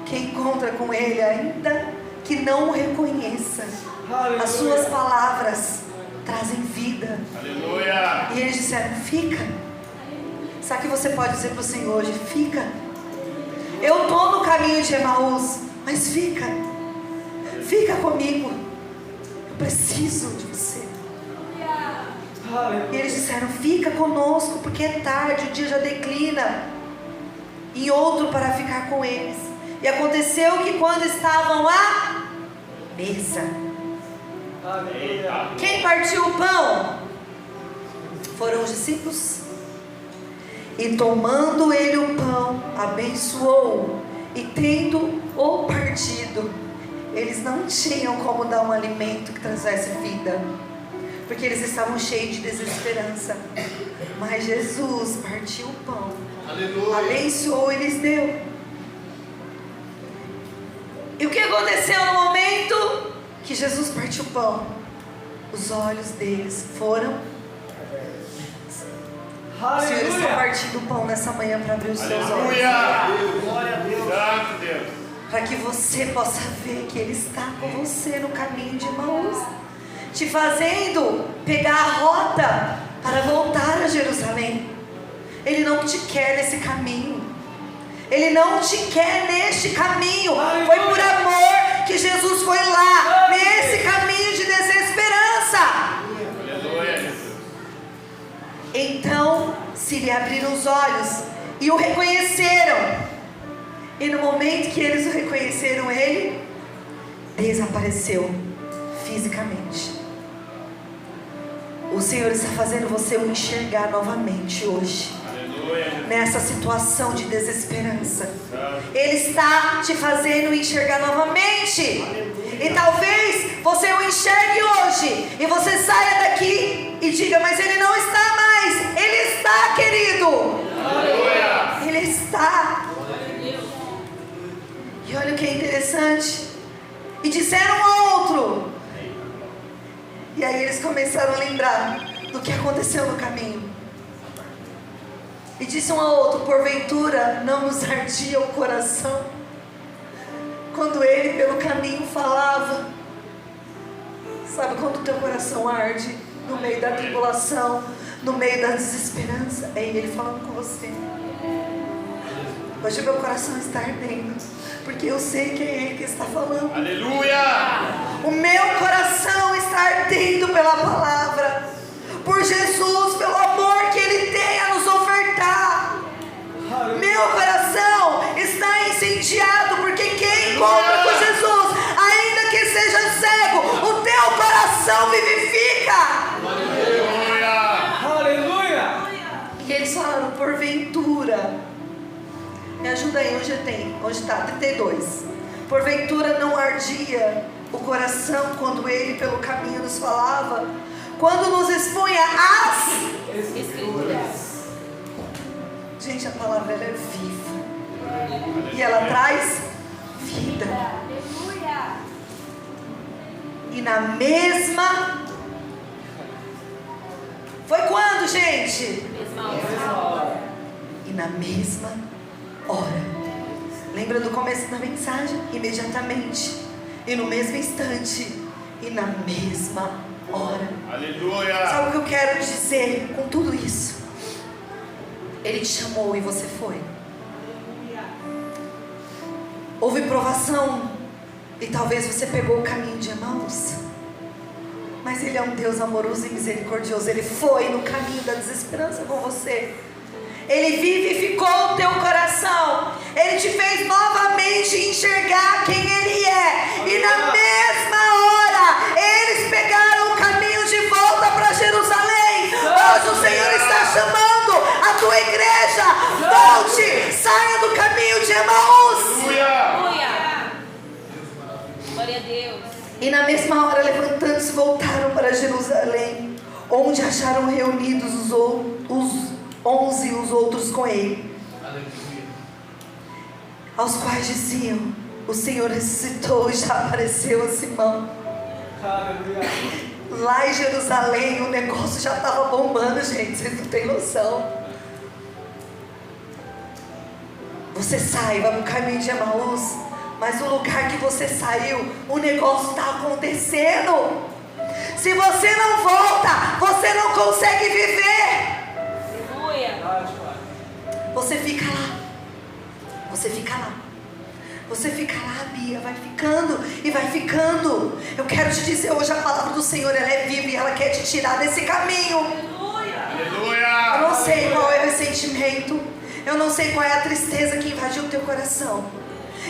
Quem encontra com Ele, ainda que não o reconheça, Aleluia. as suas palavras trazem vida. Aleluia. E eles disseram: fica. Sabe o que você pode dizer para o Senhor hoje? Fica. Eu estou no caminho de Emaús, mas fica. Fica comigo. Eu preciso de você. E eles disseram: fica conosco, porque é tarde, o dia já declina. E outro para ficar com eles. E aconteceu que quando estavam à mesa, Aleluia. quem partiu o pão? Foram os discípulos. E tomando ele o pão, abençoou, e tendo-o partido, eles não tinham como dar um alimento que trouxesse vida, porque eles estavam cheios de desesperança. Mas Jesus partiu o pão, Aleluia. abençoou e lhes deu. E o que aconteceu no momento que Jesus partiu o pão? Os olhos deles foram. O Senhor está Aleluia. partindo o pão nessa manhã para abrir os seus olhos, Aleluia. Glória a Deus. Santo Deus. para que você possa ver que Ele está com você no caminho de Emaús, te fazendo pegar a rota para voltar a Jerusalém. Ele não te quer nesse caminho. Ele não te quer neste caminho. Foi por amor que Jesus foi lá, nesse caminho de desesperança. Aleluia, Jesus. Então se lhe abriram os olhos e o reconheceram. E no momento que eles o reconheceram, ele desapareceu fisicamente. O Senhor está fazendo você o enxergar novamente hoje, Aleluia, Jesus. nessa situação de desesperança. Ele está te fazendo enxergar novamente. E talvez você o enxergue hoje e você saia daqui e diga: mas ele não está mais. Ele está, querido. Aleluia. Ele está. E olha o que é interessante. E disseram um ao outro. E aí eles começaram a lembrar do que aconteceu no caminho. E disse um ao outro: porventura não nos ardia o coração quando ele pelo caminho falava? Sabe quando o teu coração arde no meio da tribulação, no meio da desesperança? É ele falando com você. Hoje meu coração está ardendo, porque eu sei que é Ele que está falando. Aleluia. O meu coração está ardendo pela palavra, por Jesus, pelo amor que Ele tem a nos ofertar. Meu coração está incendiado, porque quem encontra com Jesus, ainda que seja cego, o teu coração vivifica. Aleluia. Aleluia. E eles falaram: porventura. Me ajuda aí, onde está? 32. Porventura não ardia o coração quando ele pelo caminho nos falava, quando nos expunha as Escrituras. Gente, a palavra ela é viva e ela traz vida. E na mesma, foi quando, gente? Mesma hora. E na mesma hora. Lembra do começo da mensagem? Imediatamente. E no mesmo instante. E na mesma hora. Aleluia. Sabe o que eu quero dizer com tudo isso? Ele te chamou e você foi. Houve provação. E talvez você pegou o caminho de Emaús. Mas Ele é um Deus amoroso e misericordioso. Ele foi no caminho da desesperança com você. Ele vivificou o teu coração. Ele te fez novamente enxergar quem Ele é. E na mesma hora, eles pegaram o caminho de volta para Jerusalém. Hoje o Senhor está chamando a tua igreja. Volte, saia do caminho de Emaús. Aleluia. Glória a Deus. E na mesma hora, levantando-se, voltaram para Jerusalém, onde acharam reunidos os 11 e os outros com ele. Aleluia. Aos quais diziam: o Senhor ressuscitou e já apareceu a Simão. Aleluia. Lá em Jerusalém o negócio já estava bombando, gente, vocês não têm noção. Você sai, vai para o caminho de Emaús, mas no lugar que você saiu, o negócio está acontecendo. Se você não volta, você não consegue viver. Você fica lá. Você fica lá. Você fica lá, Bia. Vai ficando e vai ficando. Eu quero te dizer hoje, a palavra do Senhor, ela é viva e ela quer te tirar desse caminho. Aleluia. Eu não sei qual é o ressentimento. Eu não sei qual é a tristeza que invadiu o teu coração.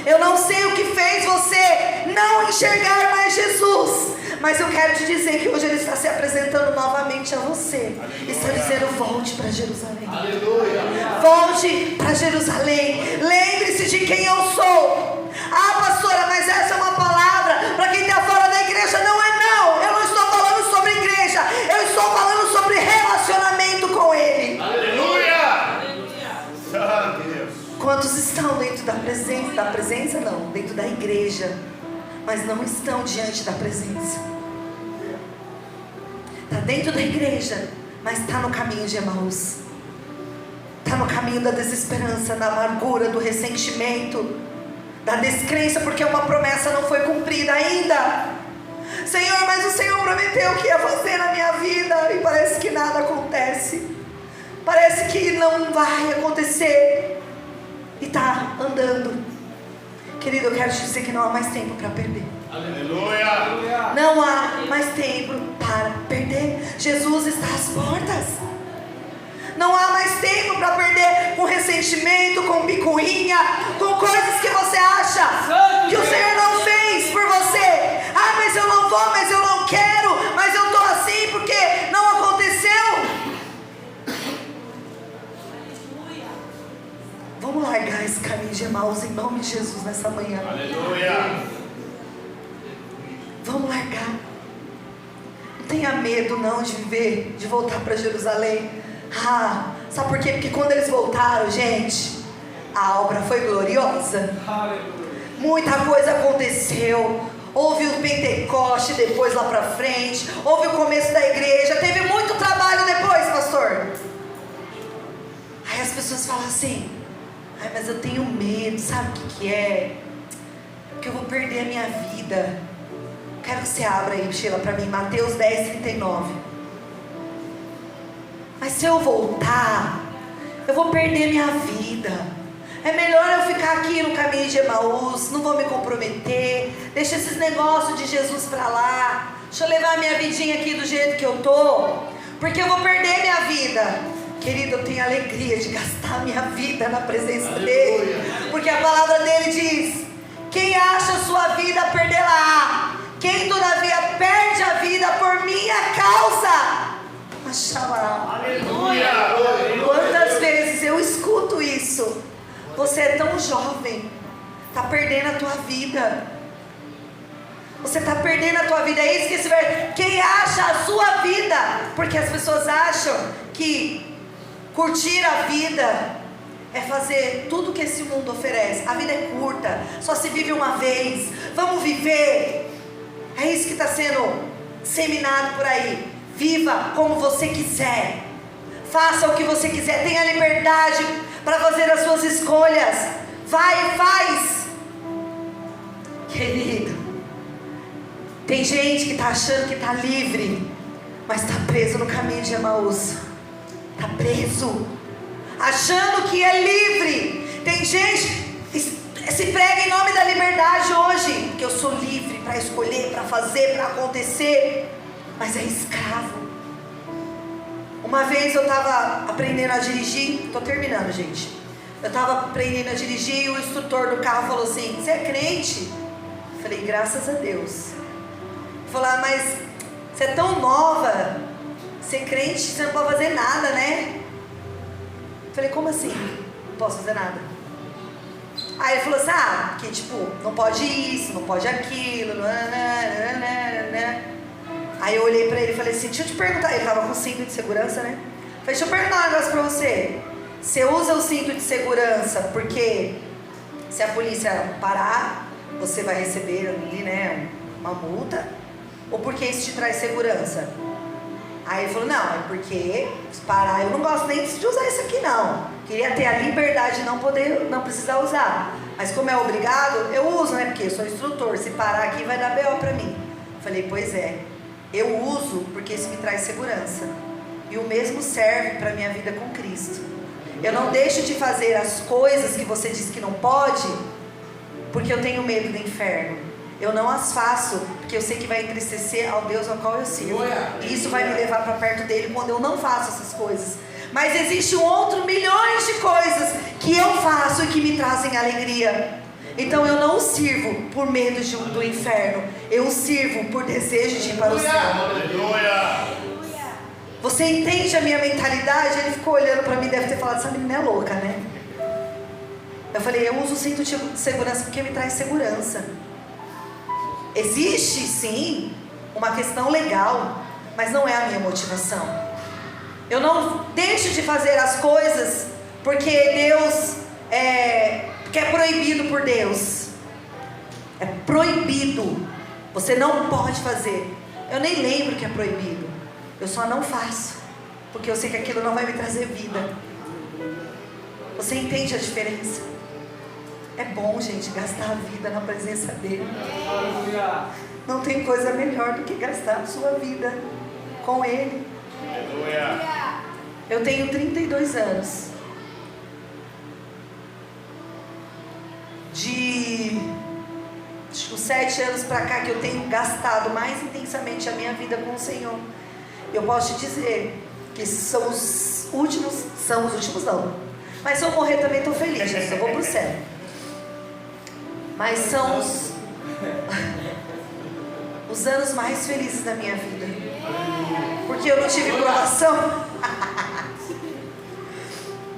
Eu não sei o que fez você não enxergar mais Jesus. Mas eu quero te dizer que hoje Ele está se apresentando novamente a você. Aleluia. Está dizendo: volte para Jerusalém. Aleluia. Volte para Jerusalém. Lembre-se de quem eu sou. Ah, pastora, mas essa é uma palavra para quem está fora da igreja. Não é não. Eu não estou falando sobre igreja. Eu estou falando sobre relacionamento com Ele. Aleluia. Santo Deus. Quantos estão dentro da presença? Da presença não, dentro da igreja, mas não estão diante da presença. Está dentro da igreja, mas está no caminho de Emaús. Está no caminho da desesperança, da amargura, do ressentimento, da descrença, porque uma promessa não foi cumprida ainda. Senhor, mas o Senhor prometeu que ia fazer na minha vida, e parece que nada acontece. Parece que não vai acontecer. E está andando. Querido, eu quero te dizer que não há mais tempo para perder. Aleluia. Não há mais tempo para perder. Jesus está às portas. Não há mais tempo para perder com ressentimento, com picuinha, com coisas que você acha que o Senhor não fez por você. Ah, mas eu não vou, mas eu não quero, mas eu estou assim porque não aconteceu. Vamos largar esse caminho de Emaús em nome de Jesus nessa manhã. Aleluia. Vamos largar. Não tenha medo não de viver, de voltar para Jerusalém. Ah, sabe por quê? Porque quando eles voltaram, gente, a obra foi gloriosa. Aleluia. Muita coisa aconteceu. Houve o Pentecoste depois lá para frente. Houve o começo da igreja. Teve muito trabalho depois, pastor. Aí as pessoas falam assim: ai, mas eu tenho medo, sabe o que é? Que eu vou perder a minha vida. Quero que você abra aí, Sheila, para mim, Mateus 10:39. Mas se eu voltar, eu vou perder minha vida. É melhor eu ficar aqui no caminho de Emaús, não vou me comprometer. Deixa esses negócios de Jesus para lá. Deixa eu levar minha vidinha aqui do jeito que eu tô, porque eu vou perder minha vida. Querido, eu tenho alegria de gastar minha vida na presença dEle, porque a palavra dEle diz: quem acha a sua vida, perdê-la-á. Quem todavia perde a vida por minha causa, achará. Aleluia. Quantas vezes eu escuto isso? Você é tão jovem, está perdendo a tua vida. Você está perdendo a tua vida. É isso que esse verso. Quem acha a sua vida? Porque as pessoas acham que curtir a vida é fazer tudo que esse mundo oferece. A vida é curta, só se vive uma vez. Vamos viver. É isso que está sendo seminado por aí. Viva como você quiser. Faça o que você quiser. Tenha liberdade para fazer as suas escolhas. Vai e faz. Querido, tem gente que está achando que está livre, mas está preso no caminho de Emaús. Está preso, achando que é livre. Tem gente que se prega em nome da liberdade hoje, que eu sou livre para escolher, para fazer, para acontecer, mas é escravo. Uma vez eu estava aprendendo a dirigir. Estou terminando, gente. Eu estava aprendendo a dirigir e o instrutor do carro falou assim: você é crente? Eu falei: graças a Deus. Ele falou: mas você é tão nova, ser crente, você não pode fazer nada, né? Eu falei: como assim? Não posso fazer nada? Aí ele falou assim: que tipo, não pode isso, não pode aquilo, Aí eu olhei pra ele e falei assim: deixa eu te perguntar. Ele tava com cinto de segurança, né? Falei: deixa eu perguntar um negócio pra você. Você usa o cinto de segurança porque se a polícia parar, você vai receber ali, né, uma multa? Ou porque isso te traz segurança? Aí ele falou: não, é porque se parar, eu não gosto nem de usar isso aqui não. Queria ter a liberdade de não precisar usar. Mas como é obrigado, eu uso, né? Porque eu sou instrutor. Se parar aqui vai dar BO pra mim. Falei: pois é, eu uso porque isso me traz segurança. E o mesmo serve para a minha vida com Cristo. Eu não deixo de fazer as coisas que você diz que não pode, porque eu tenho medo do inferno. Eu não as faço, porque eu sei que vai entristecer ao Deus ao qual eu sirvo. E isso vai me levar para perto dele quando eu não faço essas coisas. Mas existe um outro milhões de coisas que eu faço e que me trazem alegria. Então eu não sirvo por medo do inferno. Eu sirvo por desejo de ir para o céu. Aleluia. Você entende a minha mentalidade? Ele ficou olhando para mim, deve ter falado: essa menina é louca, né? Eu falei: eu uso o cinto de segurança porque me traz segurança. Existe sim uma questão legal, mas não é a minha motivação. Eu não deixo de fazer as coisas porque Deus porque é proibido por Deus. É proibido. Você não pode fazer. Eu nem lembro que é proibido. Eu só não faço, porque eu sei que aquilo não vai me trazer vida. Você entende a diferença? É bom, gente, gastar a vida na presença dele. Não tem coisa melhor do que gastar a sua vida com ele. Aleluia. Eu tenho 32 anos. De uns 7 anos para cá que eu tenho gastado mais intensamente a minha vida com o Senhor. Eu posso te dizer que são os últimos não. Mas se eu morrer também estou feliz, gente, eu vou pro céu. Mas são os anos mais felizes da minha vida. Porque eu não tive provação.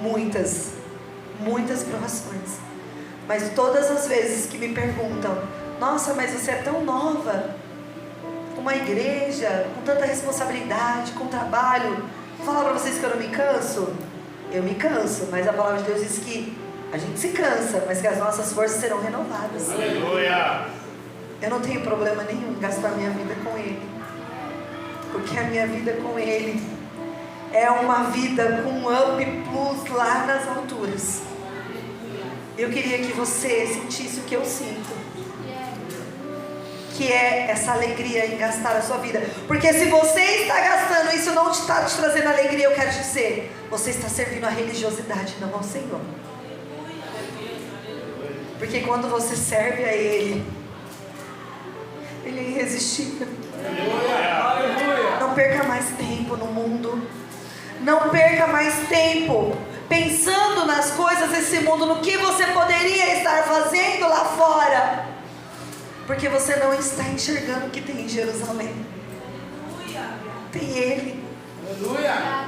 Muitas provações. Mas todas as vezes que me perguntam: nossa, mas você é tão nova, com uma igreja, com tanta responsabilidade, com trabalho. Vou falar para vocês que eu não me canso. Eu me canso, mas a palavra de Deus diz que a gente se cansa, mas que as nossas forças serão renovadas. Aleluia. Eu não tenho problema nenhum em gastar minha vida com Ele, porque a minha vida com Ele é uma vida com up plus lá nas alturas. Eu queria que você sentisse o que eu sinto, que é essa alegria em gastar a sua vida. Porque se você está gastando isso, não está te trazendo alegria, eu quero dizer, você está servindo a religiosidade, não ao Senhor. Porque quando você serve a Ele, Ele é irresistível. Não perca mais tempo no mundo. Não perca mais tempo pensando nas coisas desse mundo, no que você poderia estar fazendo lá fora, porque você não está enxergando o que tem em Jerusalém. Tem Ele. Aleluia.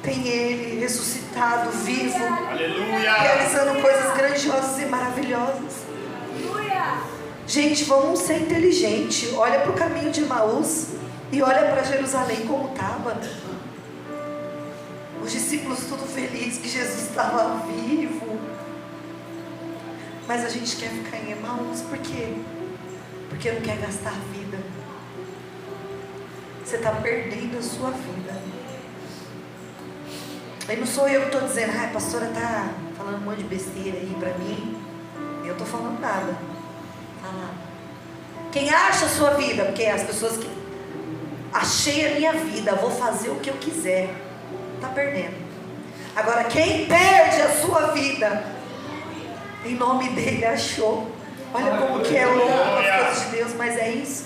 tem Ele ressuscitado, vivo, Aleluia. realizando coisas grandiosas e maravilhosas. Gente, vamos ser inteligentes. Olha para o caminho de Emaús e olha para Jerusalém como estava. Os discípulos tudo felizes que Jesus estava vivo. Mas a gente quer ficar em Emaús, por quê? Porque não quer gastar a vida. Você está perdendo a sua vida. Aí não sou eu que estou dizendo, a pastora está falando um monte de besteira aí para mim. Eu estou falando nada. Quem acha a sua vida, porque as pessoas que achei a minha vida, vou fazer o que eu quiser, está perdendo. Agora quem perde a sua vida, em nome dele achou. Olha como que é louco as coisas de Deus, mas é isso.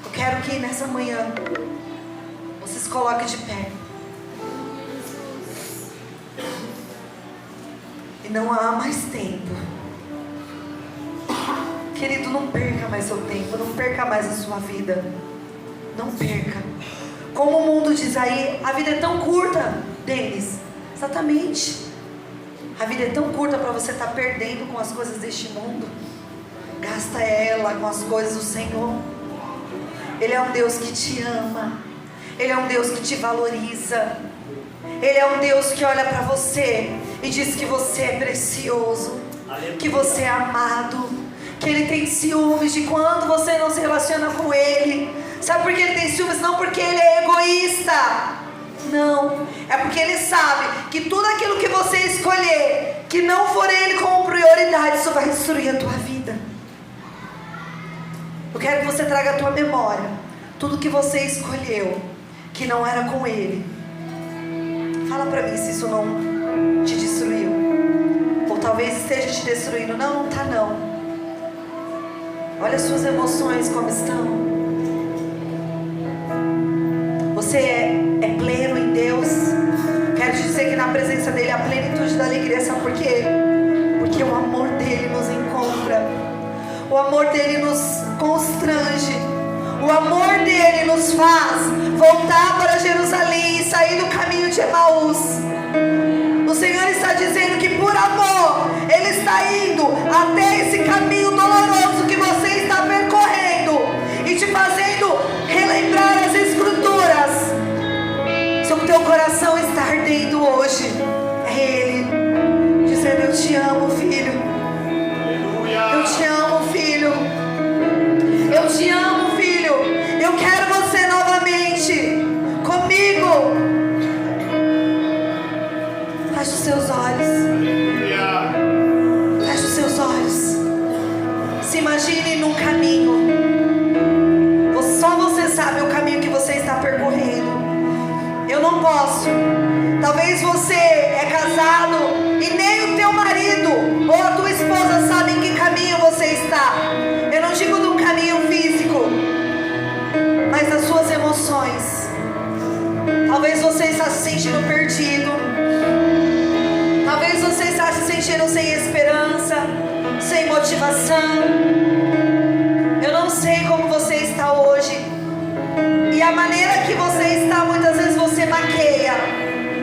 Eu quero que nessa manhã você se coloque de pé. E não há mais tempo. Querido, não perca mais seu tempo, não perca mais a sua vida. Não perca. Como o mundo diz aí, a vida é tão curta, Denis. Exatamente. A vida é tão curta para você estar perdendo com as coisas deste mundo. Gasta ela com as coisas do Senhor. Ele é um Deus que te ama. Ele é um Deus que te valoriza. Ele é um Deus que olha para você e diz que você é precioso, que você é amado, que Ele tem ciúmes de quando você não se relaciona com Ele. Sabe por que Ele tem ciúmes? Não porque Ele é egoísta, não, é porque Ele sabe que tudo aquilo que você escolher, que não for Ele como prioridade, isso vai destruir a tua vida. Eu quero que você traga à tua memória tudo que você escolheu que não era com Ele. Fala pra mim se isso não te destruiu, ou talvez esteja te destruindo. Não, não está não. Olha as suas emoções como estão. Você é pleno em Deus. Quero te dizer que na presença dEle há plenitude da alegria. Sabe por quê? Porque o amor dEle nos encontra. O amor dEle nos constrange. O amor dEle nos faz voltar para Jerusalém e sair do caminho de Emaús. O Senhor está dizendo que por amor Ele está indo até esse caminho doloroso que você está percorrendo e te fazendo relembrar as Escrituras. Se o teu coração está ardendo hoje, é Ele dizendo: eu te amo, filho. Eu te amo, filho. Eu te amo, filho. Eu quero você novamente comigo. Feche os seus olhos. Feche os seus olhos. Se imagine num caminho. Só você sabe o caminho que você está percorrendo. Eu não posso. Talvez você é casado e nem o teu marido ou a tua esposa sabe em que caminho você está. Eu não digo do caminho físico, mas das suas emoções. Talvez você está se sentindo perdido. Talvez você está se sentindo sem esperança, sem motivação. Eu não sei como você está hoje. E a maneira que você está, muitas vezes você maqueia.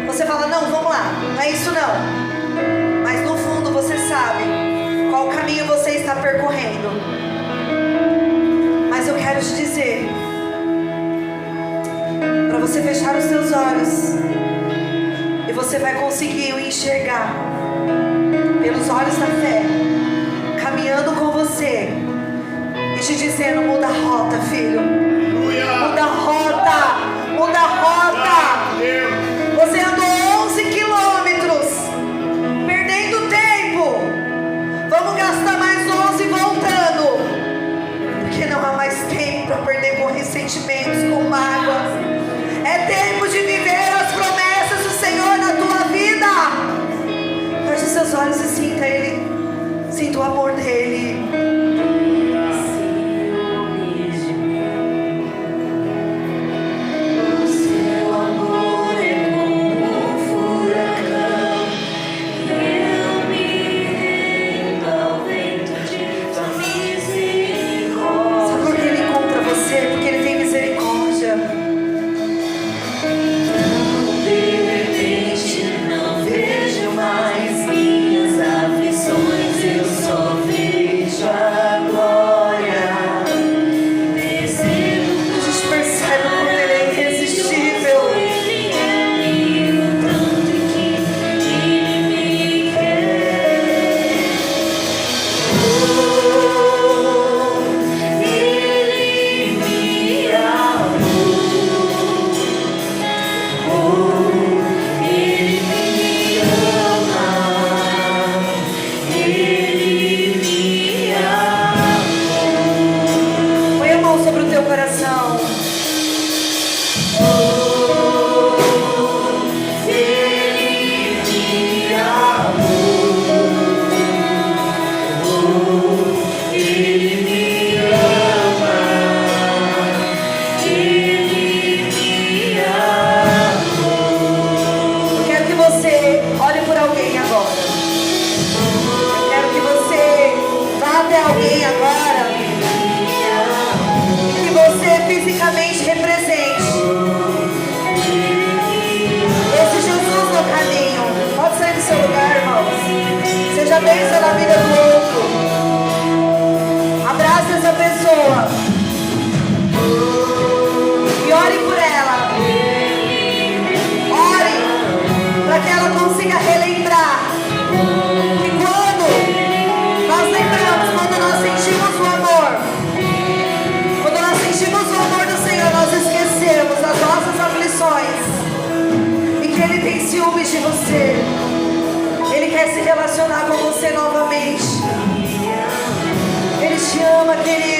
Você fala: não, vamos lá, não é isso não. Mas no fundo você sabe qual caminho você está percorrendo. Mas eu quero te dizer, para você fechar os seus olhos, e você vai conseguir enxergar pelos olhos da fé, caminhando com você e te dizendo: muda a rota, filho. Muda a rota. Muda a rota. Você andou 11 quilômetros perdendo tempo. Vamos gastar mais 11 voltando, porque não há mais tempo para perder com ressentimentos, com mágoas. É tempo de viver as promessas do Senhor na tua vida. Feche os seus olhos e sinta Ele. Sinta o amor dEle. Sabe por que Ele encontra você? Porque Ele tem misericórdia. bênção na vida do outro. Abraça essa pessoa e ore por ela. Ore para que ela consiga relembrar que quando nós lembramos, quando nós sentimos o amor, quando nós sentimos o amor do Senhor, nós esquecemos as nossas aflições e que Ele tem ciúmes de você. Ele quer se relacionar com você novamente. Ele te ama, querido.